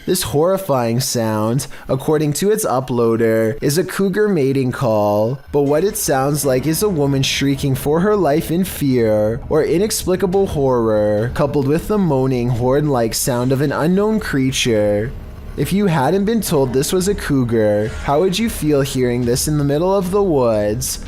This horrifying sound, according to its uploader, is a cougar mating call, but what it sounds like is a woman shrieking for her life in fear or inexplicable horror, coupled with the moaning horn-like sound of an unknown creature. If you hadn't been told this was a cougar, how would you feel hearing this in the middle of the woods?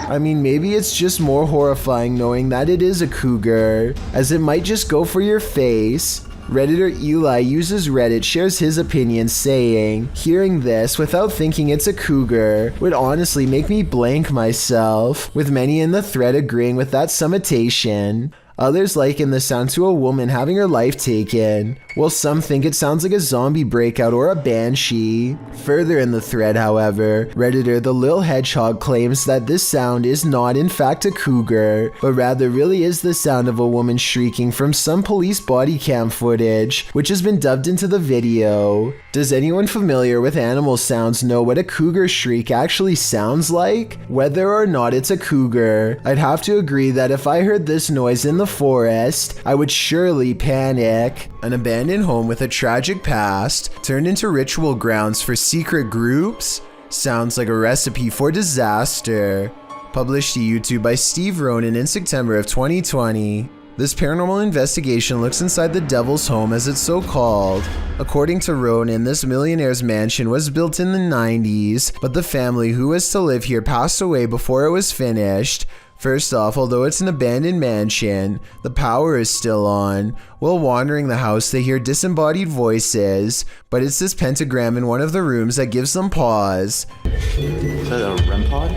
I mean, maybe it's just more horrifying knowing that it is a cougar, as it might just go for your face. Redditor Eli uses Reddit shares his opinion saying, hearing this without thinking it's a cougar would honestly make me blank myself, with many in the thread agreeing with that summatation. Others liken the sound to a woman having her life taken, while some think it sounds like a zombie breakout or a banshee. Further in the thread, however, Redditor The Lil Hedgehog claims that this sound is not in fact a cougar, but rather really is the sound of a woman shrieking from some police body cam footage, which has been dubbed into the video. Does anyone familiar with animal sounds know what a cougar shriek actually sounds like? Whether or not it's a cougar, I'd have to agree that if I heard this noise in the forest, I would surely panic. An abandoned home with a tragic past turned into ritual grounds for secret groups? Sounds like a recipe for disaster. Published to YouTube by Steve Ronan in September of 2020. This paranormal investigation looks inside the devil's home, as it's so called. According to Ronan, this millionaire's mansion was built in the 90s, but the family who was to live here passed away before it was finished. First off, although it's an abandoned mansion, the power is still on. While wandering the house, they hear disembodied voices, but it's this pentagram in one of the rooms that gives them pause. Is that a REM pod?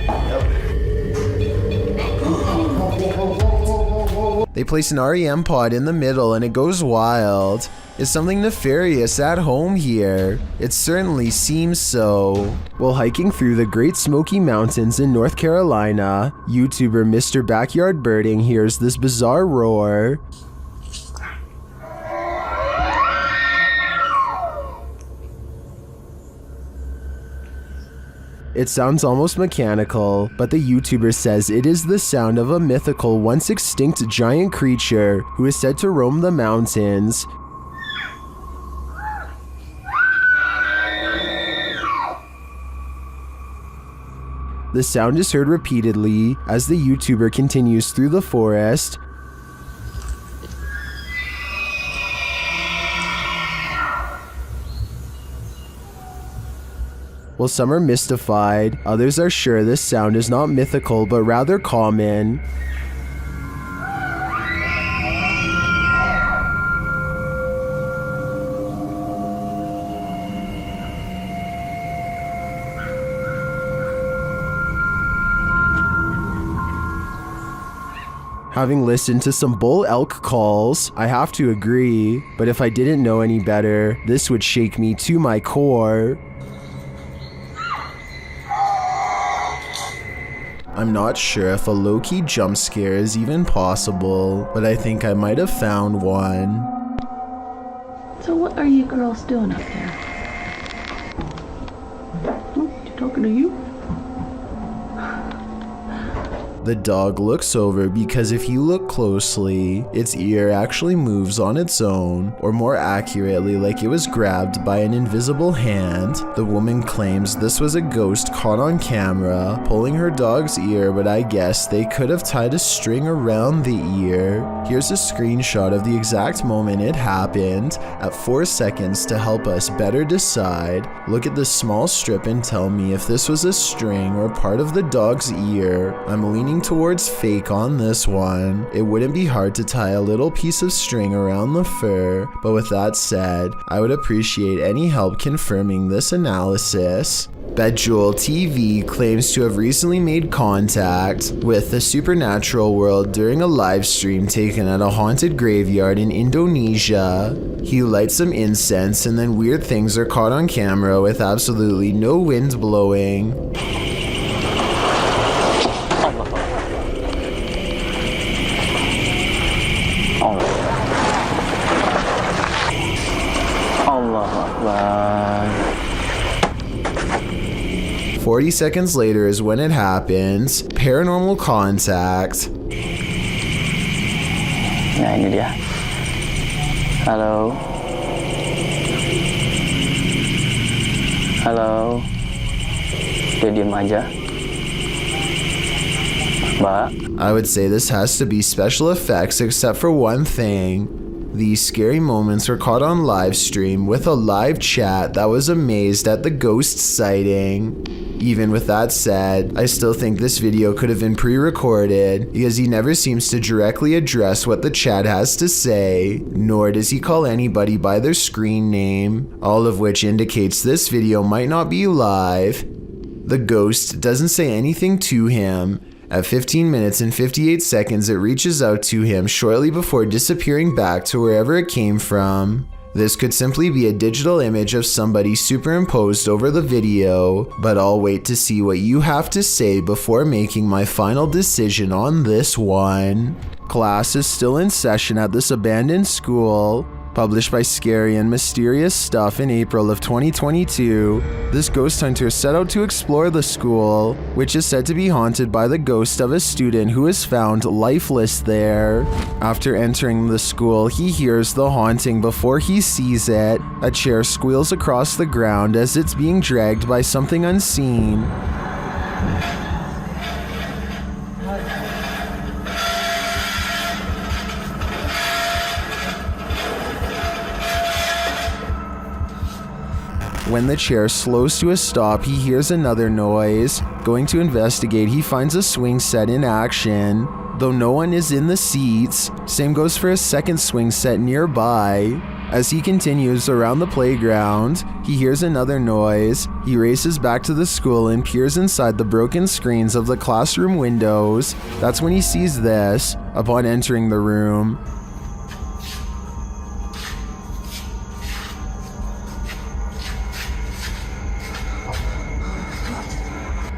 They place an REM pod in the middle and it goes wild. Is something nefarious at home here? It certainly seems so. While hiking through the Great Smoky Mountains in North Carolina, YouTuber Mr. Backyard Birding hears this bizarre roar. It sounds almost mechanical, but the YouTuber says it is the sound of a mythical, once extinct giant creature who is said to roam the mountains. The sound is heard repeatedly as the YouTuber continues through the forest. While some are mystified, others are sure this sound is not mythical but rather common. Having listened to some bull elk calls, I have to agree, but if I didn't know any better, this would shake me to my core. I'm not sure if a low-key jump scare is even possible, but I think I might have found one. So what are you girls doing up there? You talking to you? The dog looks over because if you look closely, its ear actually moves on its own, or more accurately, like it was grabbed by an invisible hand. The woman claims this was a ghost caught on camera, pulling her dog's ear, but I guess they could have tied a string around the ear. Here's a screenshot of the exact moment it happened, at 4 seconds to help us better decide. Look at this small strip and tell me if this was a string or part of the dog's ear. I'm leaning leaning towards fake on this one. It wouldn't be hard to tie a little piece of string around the fur, but with that said, I would appreciate any help confirming this analysis. Bejewel TV claims to have recently made contact with the supernatural world during a live stream taken at a haunted graveyard in Indonesia. He lights some incense and then weird things are caught on camera with absolutely no wind blowing. Allah Akbar. 40 seconds later is when it happens. Paranormal contact. Nah, ini dia. Halo. Halo. Dia diem aja. Mbak. I would say this has to be special effects except for one thing. These scary moments were caught on live stream with a live chat that was amazed at the ghost sighting. Even with that said, I still think this video could have been pre-recorded because he never seems to directly address what the chat has to say, nor does he call anybody by their screen name, all of which indicates this video might not be live. The ghost doesn't say anything to him. At 15 minutes and 58 seconds, it reaches out to him shortly before disappearing back to wherever it came from. This could simply be a digital image of somebody superimposed over the video, but I'll wait to see what you have to say before making my final decision on this one. Class is still in session at this abandoned school. Published by Scary and Mysterious Stuff in April of 2022, this ghost hunter set out to explore the school, which is said to be haunted by the ghost of a student who is found lifeless there. After entering the school, he hears the haunting before he sees it. A chair squeals across the ground as it's being dragged by something unseen. When the chair slows to a stop, he hears another noise. Going to investigate, he finds a swing set in action. Though no one is in the seats, same goes for a second swing set nearby. As he continues around the playground, he hears another noise. He races back to the school and peers inside the broken screens of the classroom windows. That's when he sees this, upon entering the room.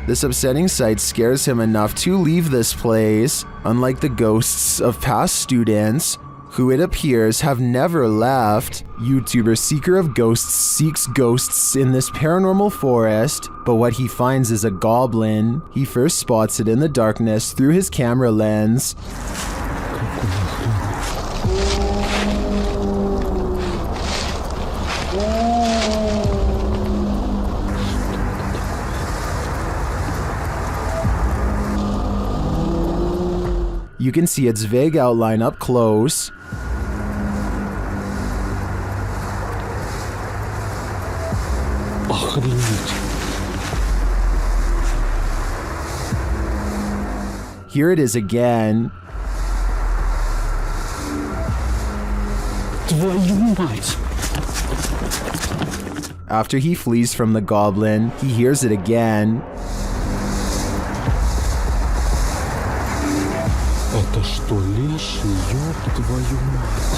This upsetting sight scares him enough to leave this place, unlike the ghosts of past students, who it appears have never left. YouTuber Seeker of Ghosts seeks ghosts in this paranormal forest, but what he finds is a goblin. He first spots it in the darkness through his camera lens. You can see its vague outline up close. Here it is again. After he flees from the goblin, he hears it again. Это что, леший? Ёб твою мать.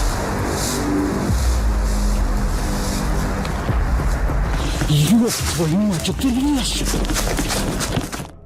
Ёб твою мать, это леший!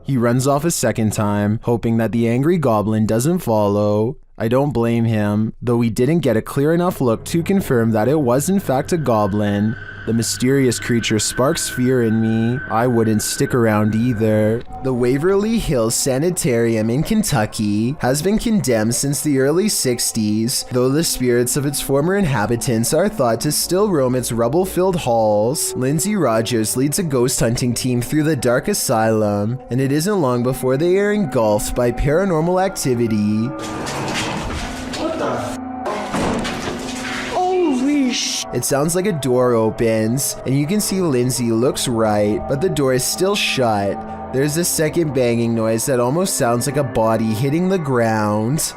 He runs off a second time, hoping that the angry goblin doesn't follow. I don't blame him, though we didn't get a clear enough look to confirm that it was in fact a goblin. The mysterious creature sparks fear in me. I wouldn't stick around either. The Waverly Hills Sanitarium in Kentucky has been condemned since the early 60s, though the spirits of its former inhabitants are thought to still roam its rubble-filled halls. Lindsay Rogers leads a ghost hunting team through the dark asylum, and it isn't long before they are engulfed by paranormal activity. It sounds like a door opens, and you can see Lindsay looks right, but the door is still shut. There's a second banging noise that almost sounds like a body hitting the ground.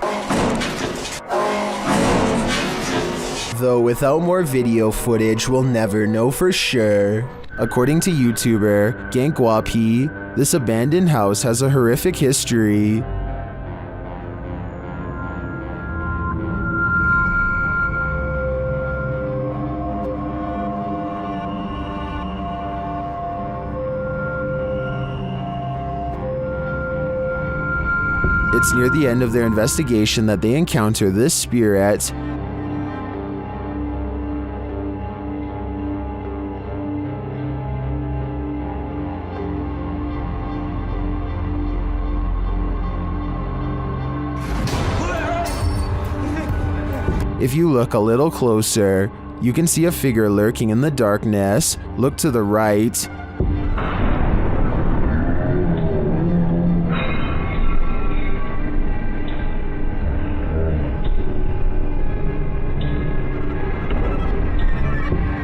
Though without more video footage, we'll never know for sure. According to YouTuber Gankwapi, this abandoned house has a horrific history. It's near the end of their investigation that they encounter this spirit. If you look a little closer, you can see a figure lurking in the darkness. Look to the right.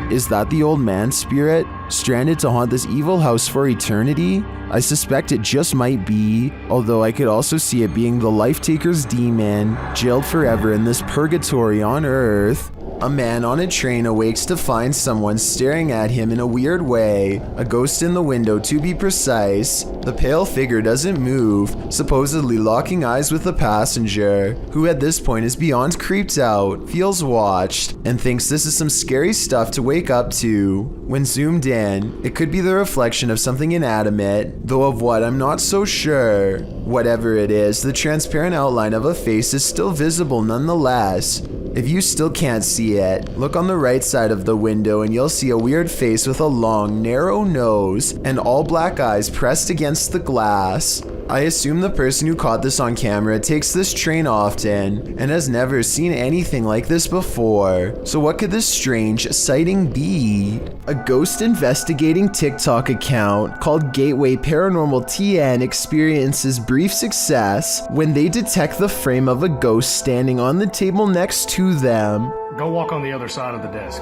Is that the old man's spirit, stranded to haunt this evil house for eternity? I suspect it just might be, although I could also see it being the Life Taker's demon, jailed forever in this purgatory on Earth. A man on a train awakes to find someone staring at him in a weird way, a ghost in the window to be precise. The pale figure doesn't move, supposedly locking eyes with the passenger, who at this point is beyond creeped out, feels watched, and thinks this is some scary stuff to wake up to. When zoomed in, it could be the reflection of something inanimate, though of what I'm not so sure. Whatever it is, the transparent outline of a face is still visible nonetheless. If you still can't see it, look on the right side of the window and you'll see a weird face with a long, narrow nose and all black eyes pressed against the glass. I assume the person who caught this on camera takes this train often and has never seen anything like this before. So what could this strange sighting be? A ghost investigating TikTok account called Gateway Paranormal TN experiences brief success when they detect the frame of a ghost standing on the table next to them. Go walk on the other side of the desk.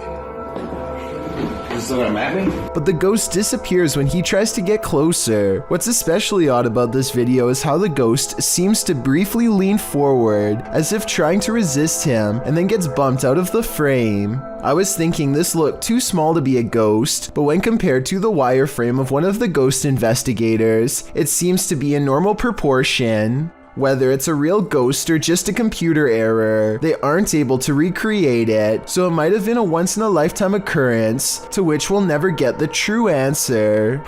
Is that a mapping? But the ghost disappears when he tries to get closer. What's especially odd about this video is how the ghost seems to briefly lean forward, as if trying to resist him, and then gets bumped out of the frame. I was thinking this looked too small to be a ghost, but when compared to the wireframe of one of the ghost investigators, it seems to be in normal proportion. Whether it's a real ghost or just a computer error, they aren't able to recreate it, so it might have been a once-in-a-lifetime occurrence, to which we'll never get the true answer.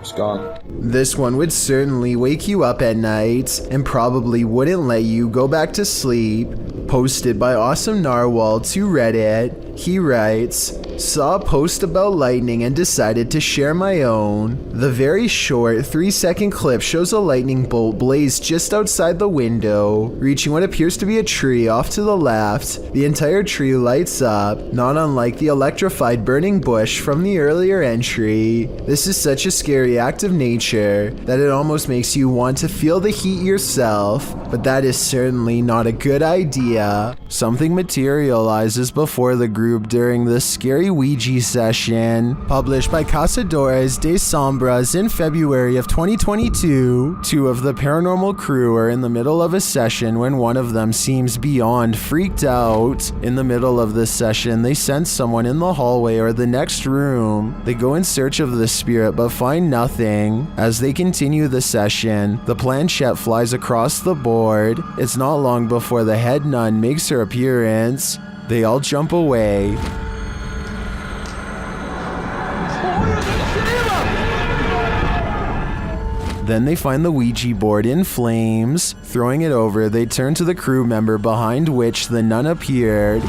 It's gone. This one would certainly wake you up at night, and probably wouldn't let you go back to sleep. Posted by Awesome Narwhal to Reddit, he writes, "Saw a post about lightning and decided to share my own. The very short 3-second clip shows a lightning bolt blaze just outside the window, reaching what appears to be a tree off to the left. The entire tree lights up, not unlike the electrified burning bush from the earlier entry. This is such a scary act of nature that it almost makes you want to feel the heat yourself, but that is certainly not a good idea." Something materializes before the group during this scary Ouija session. Published by Cazadores de Sombras in February of 2022, 2 of the paranormal crew are in the middle of a session when one of them seems beyond freaked out. In the middle of this session, they sense someone in the hallway or the next room. They go in search of the spirit but find nothing. As they continue the session, the planchette flies across the board. It's not long before the head nun makes her appearance. They all jump away. Then they find the Ouija board in flames. Throwing it over, they turn to the crew member behind which the nun appeared.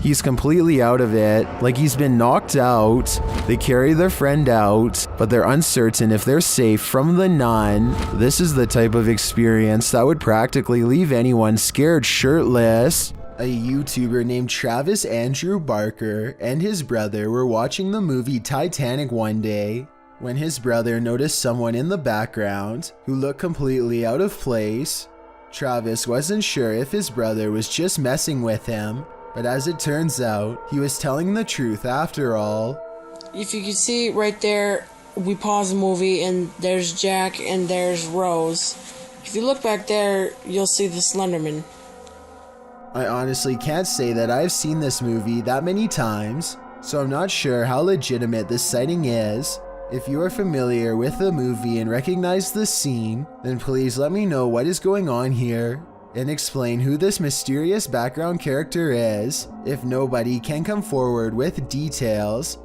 He's completely out of it, like he's been knocked out. They carry their friend out, but they're uncertain if they're safe from the nun. This is the type of experience that would practically leave anyone scared shirtless. A YouTuber named Travis Andrew Barker and his brother were watching the movie Titanic one day when his brother noticed someone in the background who looked completely out of place. Travis wasn't sure if his brother was just messing with him, But as it turns out, he was telling the truth after all. If you can see right there, we pause the movie and there's Jack and there's Rose. If you look back there, you'll see the Slenderman. I honestly can't say that I've seen this movie that many times, so I'm not sure how legitimate this sighting is. If you are familiar with the movie and recognize this scene, then please let me know what is going on here and explain who this mysterious background character is. If nobody can come forward with details,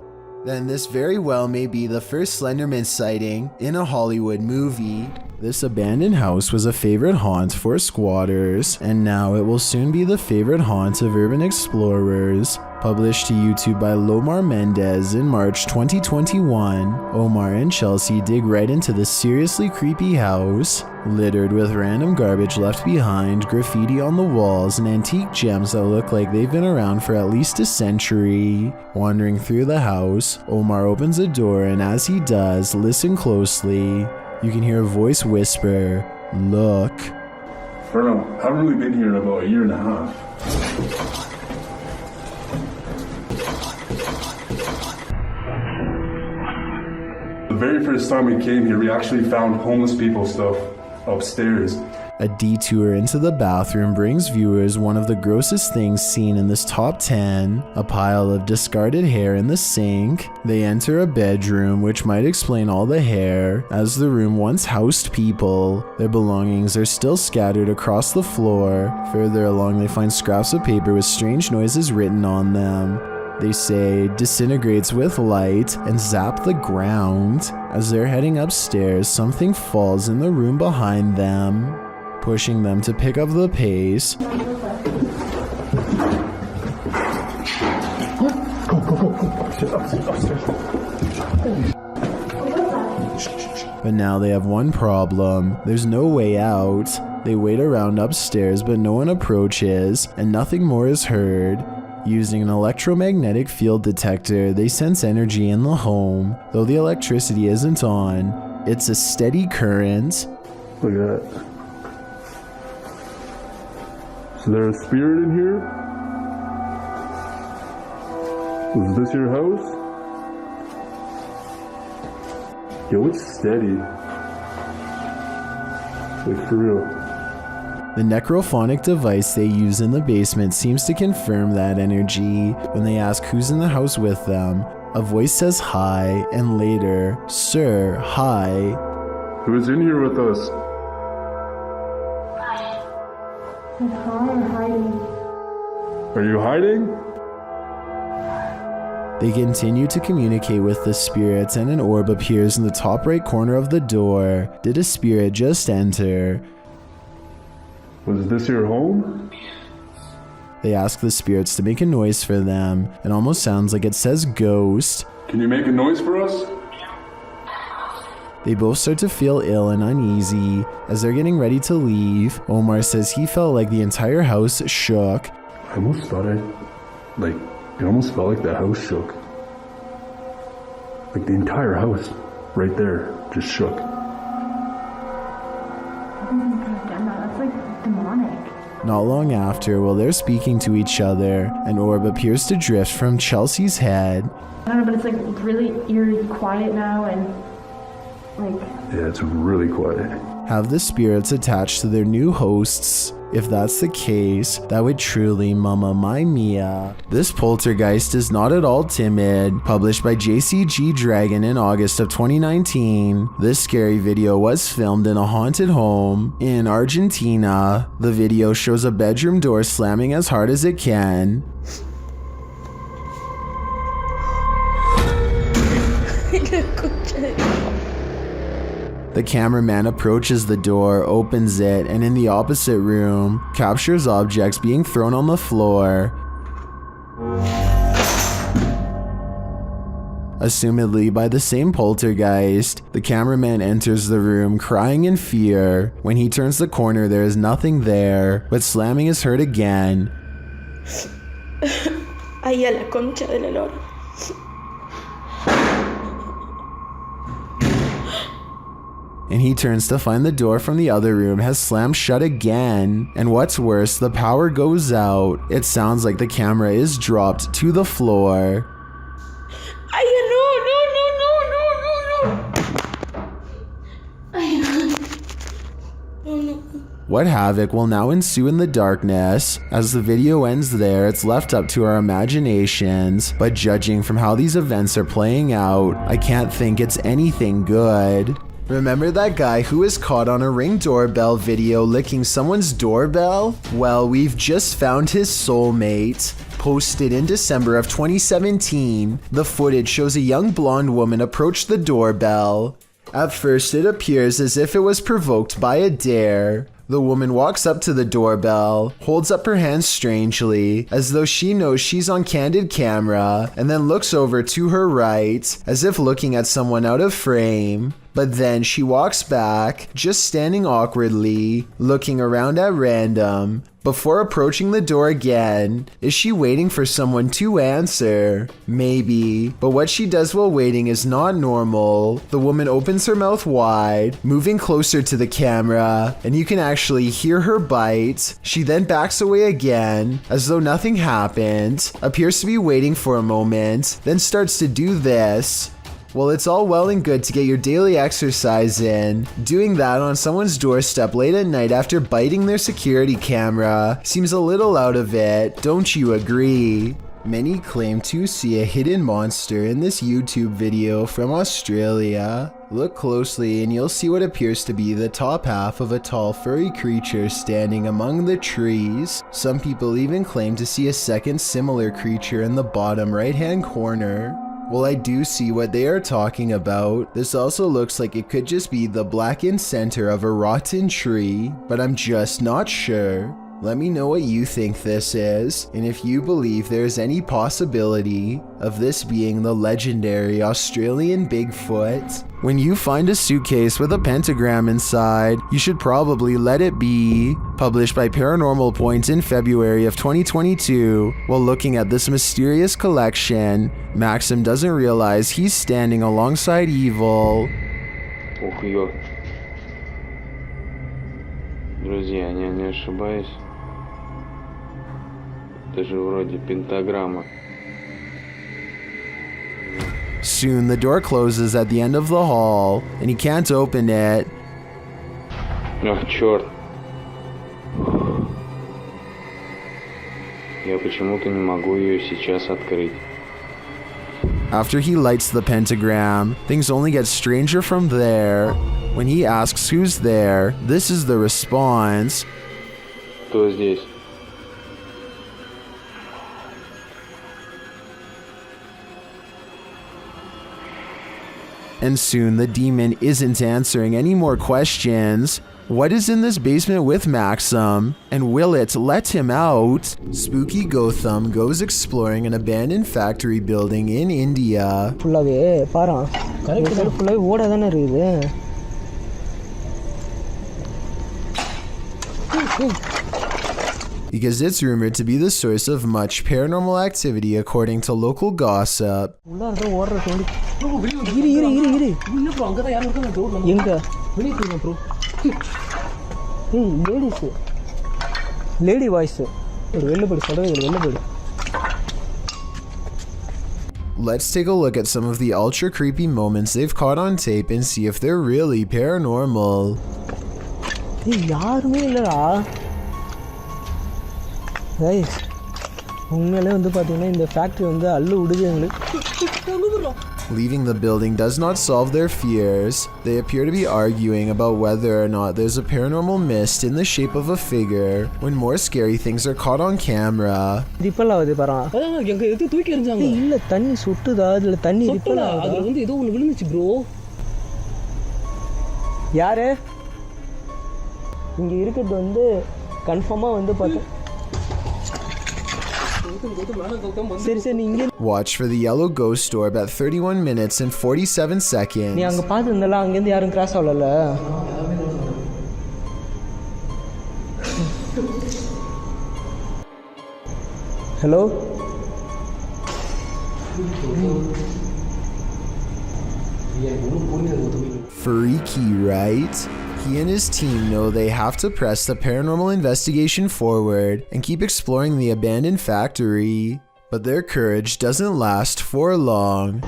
then this very well may be the first Slenderman sighting in a Hollywood movie. This abandoned house was a favorite haunt for squatters, and now it will soon be the favorite haunt of urban explorers. Published to YouTube by Lomar Mendez in March 2021, Omar and Chelsea dig right into this seriously creepy house, littered with random garbage left behind, graffiti on the walls, and antique gems that look like they've been around for at least a century. Wandering through the house, Omar opens a door, and as he does, listen closely. You can hear a voice whisper, "Look." I don't know. I haven't really been here in about a year and a half. The very first time we came here, we actually found homeless people stuff upstairs. A detour into the bathroom brings viewers one of the grossest things seen in this top 10, a pile of discarded hair in the sink. They enter a bedroom, which might explain all the hair, as the room once housed people. Their belongings are still scattered across the floor. Further along, they find scraps of paper with strange noises written on them. They say disintegrates with light and zap the ground. As they're heading upstairs, something falls in the room behind them, pushing them to pick up the pace. But now they have one problem. There's no way out. They wait around upstairs, but no one approaches, and nothing more is heard. Using an electromagnetic field detector, they sense energy in the home. Though the electricity isn't on, it's a steady current. Look at that. Is there a spirit in here? Is this your house? Yo, it's steady. Like, for real. The necrophonic device they use in the basement seems to confirm that energy. When they ask who's in the house with them, a voice says hi, and later, "Sir, hi." Who's in here with us? I'm hiding. Are you hiding? They continue to communicate with the spirits, and an orb appears in the top right corner of the door. Did a spirit just enter? Was this your home? They ask the spirits to make a noise for them. It almost sounds like it says ghost. Can you make a noise for us? They both start to feel ill and uneasy. As they're getting ready to leave, Omar says he felt like the entire house shook. I almost thought it almost felt like the house shook. Like the entire house, right there, just shook. I don't think I could have done that. That's like demonic. Not long after, while they're speaking to each other, an orb appears to drift from Chelsea's head. I don't know, but it's like really eerie quiet now, and like... Yeah, it's really quiet. Have the spirits attached to their new hosts? If that's the case, that would truly Mamma Mia. This poltergeist is not at all timid. Published by JCG Dragon in August of 2019, this scary video was filmed in a haunted home in Argentina. The video shows a bedroom door slamming as hard as it can. The cameraman approaches the door, opens it, and in the opposite room, captures objects being thrown on the floor. Assumedly by the same poltergeist, the cameraman enters the room crying in fear. When he turns the corner, there is nothing there, but slamming is heard again. Ahí a la concha de la lora. and he turns to find the door from the other room has slammed shut again. And what's worse, the power goes out. It sounds like the camera is dropped to the floor. What havoc will now ensue in the darkness? As the video ends there, it's left up to our imaginations, but judging from how these events are playing out, I can't think it's anything good. Remember that guy who was caught on a Ring doorbell video licking someone's doorbell? Well, we've just found his soulmate. Posted in December of 2017, the footage shows a young blonde woman approach the doorbell. At first, it appears as if it was provoked by a dare. The woman walks up to the doorbell, holds up her hands strangely, as though she knows she's on candid camera, and then looks over to her right, as if looking at someone out of frame. But then she walks back, just standing awkwardly, looking around at random, before approaching the door again. Is she waiting for someone to answer? Maybe, but what she does while waiting is not normal. The woman opens her mouth wide, moving closer to the camera, and you can actually hear her bite. She then backs away again, as though nothing happened, appears to be waiting for a moment, then starts to do this. Well, it's all well and good to get your daily exercise in. Doing that on someone's doorstep late at night after biting their security camera seems a little out of it, don't you agree? Many claim to see a hidden monster in this YouTube video from Australia. Look closely and you'll see what appears to be the top half of a tall furry creature standing among the trees. Some people even claim to see a second similar creature in the bottom right-hand corner. Well, I do see what they are talking about. This also looks like it could just be the blackened center of a rotten tree, but I'm just not sure. Let me know what you think this is, and if you believe there is any possibility of this being the legendary Australian Bigfoot. When you find a suitcase with a pentagram inside, you should probably let it be. Published by Paranormal Point in February of 2022. While looking at this mysterious collection, Maxim doesn't realize he's standing alongside evil. Ух, ё. Друзья, я не ошибаюсь. Это же вроде пентаграмма. Soon the door closes at the end of the hall, and he can't open it. Ах, черт. Я почему-то не могу ее сейчас открыть. After he lights the pentagram, things only get stranger from there. When he asks who's there, this is the response. Кто здесь? And soon the demon isn't answering any more questions. What is in this basement with Maxim? And will it let him out? Spooky Gotham goes exploring an abandoned factory building in India. Because it's rumored to be the source of much paranormal activity according to local gossip. Lady voice. Let's take a look at some of the ultra creepy moments they've caught on tape and see if they're really paranormal. Guys, உண்மையிலே வந்து பாத்தீங்கன்னா இந்த factory வந்து அள்ளு விடுது எங்களுக்கு. Leaving the building does not solve their fears. They appear to be arguing about whether or not there's a paranormal mist in the shape of a figure when more scary things are caught on camera. Ripple ஆகுது பாருங்க. எங்க எது தூக்கி எறிஞ்சாங்க. இல்ல தண்ணி சுட்டுதா அதுல தண்ணி ripple ஆகுது. அது வந்து ஏதோ ஒன்னு விழுந்துச்சு bro. யாரு? இங்க இருக்குது வந்து கன்ஃபார்மா வந்து பாத்தா Watch for the yellow ghost orb at 31 minutes and 47 seconds. நீ அங்க பாத்துந்தல அங்க இருந்து யாரும் கிராஸ் ஆவலல. Hello Freaky, right? He and his team know they have to press the paranormal investigation forward and keep exploring the abandoned factory, but their courage doesn't last for long.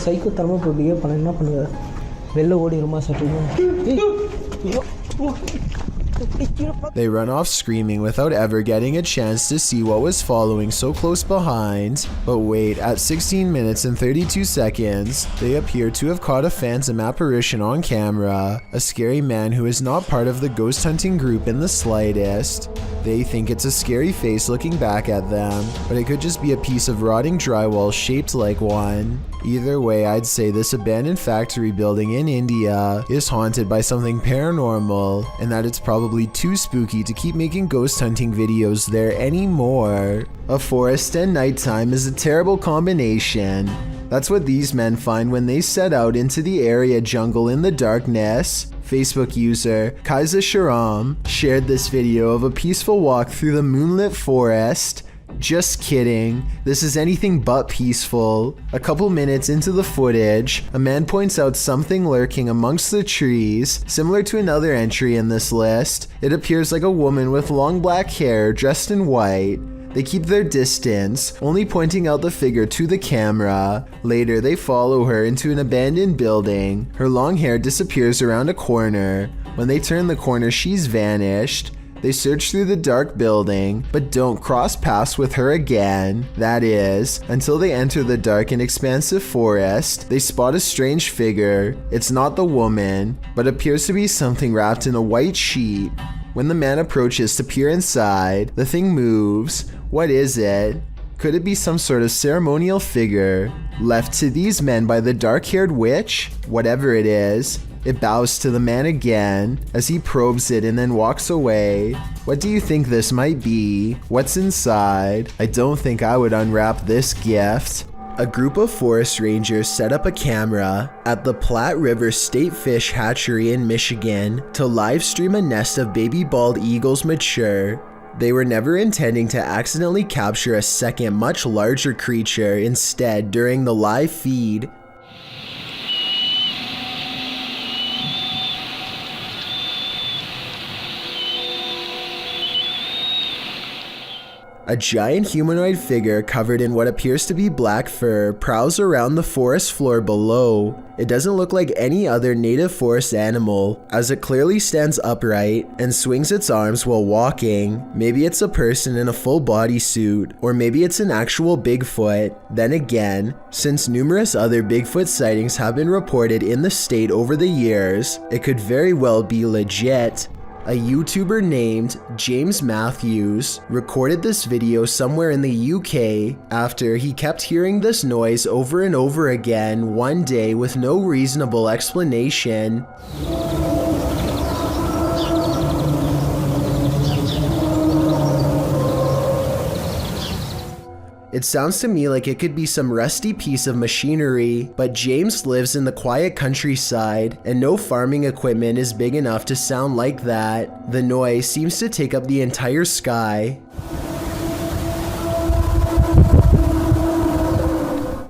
Psycho தரமா இப்போ behave பண்ண என்ன பண்ணுவ வெளில ஓடிடுமா சட்டு. They run off screaming without ever getting a chance to see what was following so close behind. But wait, at 16 minutes and 32 seconds, they appear to have caught a phantom apparition on camera, a scary man who is not part of the ghost hunting group in the slightest. They think it's a scary face looking back at them, but it could just be a piece of rotting drywall shaped like one. Either way, I'd say this abandoned factory building in India is haunted by something paranormal, and that it's probably too spooky to keep making ghost hunting videos there anymore. A forest and nighttime is a terrible combination. That's what these men find when they set out into the area jungle in the darkness. Facebook user Kaiser Sharam shared this video of a peaceful walk through the moonlit forest. Just kidding, this is anything but peaceful. A couple minutes into the footage, a man points out something lurking amongst the trees, similar to another entry in this list. It appears like a woman with long black hair dressed in white. They keep their distance, only pointing out the figure to the camera. Later, they follow her into an abandoned building. Her long hair disappears around a corner. When they turn the corner, she's vanished. They search through the dark building, but don't cross paths with her again. That is, until they enter the dark and expansive forest, they spot a strange figure. It's not the woman, but appears to be something wrapped in a white sheet. When the man approaches to peer inside, the thing moves. What is it? Could it be some sort of ceremonial figure left to these men by the dark-haired witch? Whatever it is, it bows to the man again as he probes it and then walks away. What do you think this might be? What's inside? I don't think I would unwrap this gift. A group of forest rangers set up a camera at the Platte River State Fish Hatchery in Michigan to live stream a nest of baby bald eagles mature. They were never intending to accidentally capture a second, much larger creature instead during the live feed. A giant humanoid figure covered in what appears to be black fur prowls around the forest floor below. It doesn't look like any other native forest animal, as it clearly stands upright and swings its arms while walking. Maybe it's a person in a full bodysuit, or maybe it's an actual Bigfoot. Then again, since numerous other Bigfoot sightings have been reported in the state over the years, it could very well be legit. A YouTuber named James Matthews recorded this video somewhere in the UK after he kept hearing this noise over and over again one day with no reasonable explanation. It sounds to me like it could be some rusty piece of machinery, but James lives in the quiet countryside, and no farming equipment is big enough to sound like that. The noise seems to take up the entire sky.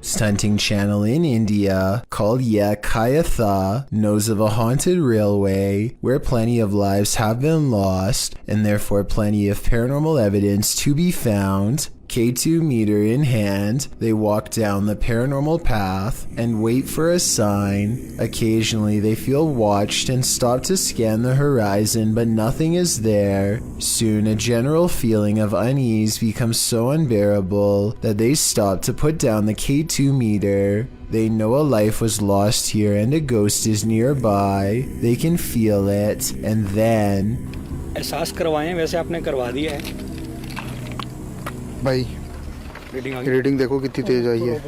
Stunting channel in India called Kayatha knows of a haunted railway where plenty of lives have been lost and therefore plenty of paranormal evidence to be found. K2 meter in hand, they walk down the paranormal path and wait for a sign. Occasionally they feel watched and stop to scan the horizon, but nothing is there. Soon a general feeling of unease becomes so unbearable that they stop to put down the K2 meter. They know a life was lost here and a ghost is nearby. They can feel it, and then... एहसास करवाएं, वैसे आपने करवा दिया है भाई reading देखो कितनी तेज आई है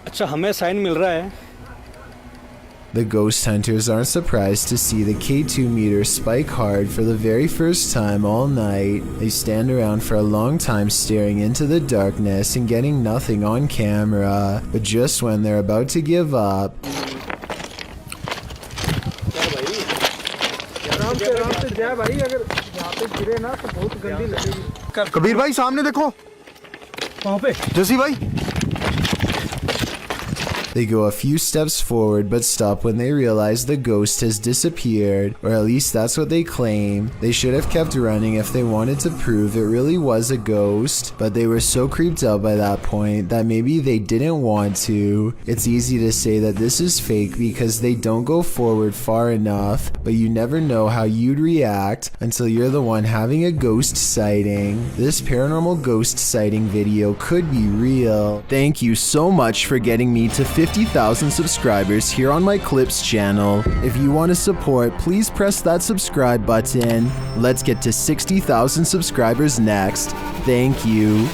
अच्छा हमें साइन मिल रहा है The ghost hunters aren't surprised to see the K2 meter spike hard for the very first time all night. They stand around for a long time staring into the darkness and getting nothing on camera, but just when they're about to give up, Kabir भाई सामने देखो वहाँ पे जसी भाई They go a few steps forward but stop when they realize the ghost has disappeared, or at least that's what they claim. They should have kept running if they wanted to prove it really was a ghost, but they were so creeped out by that point that maybe they didn't want to. It's easy to say that this is fake because they don't go forward far enough, but you never know how you'd react until you're the one having a ghost sighting. This paranormal ghost sighting video could be real. Thank you so much for getting me to 50,000 subscribers here on my Clips channel. If you want to support, please press that subscribe button. Let's get to 60,000 subscribers next. Thank you.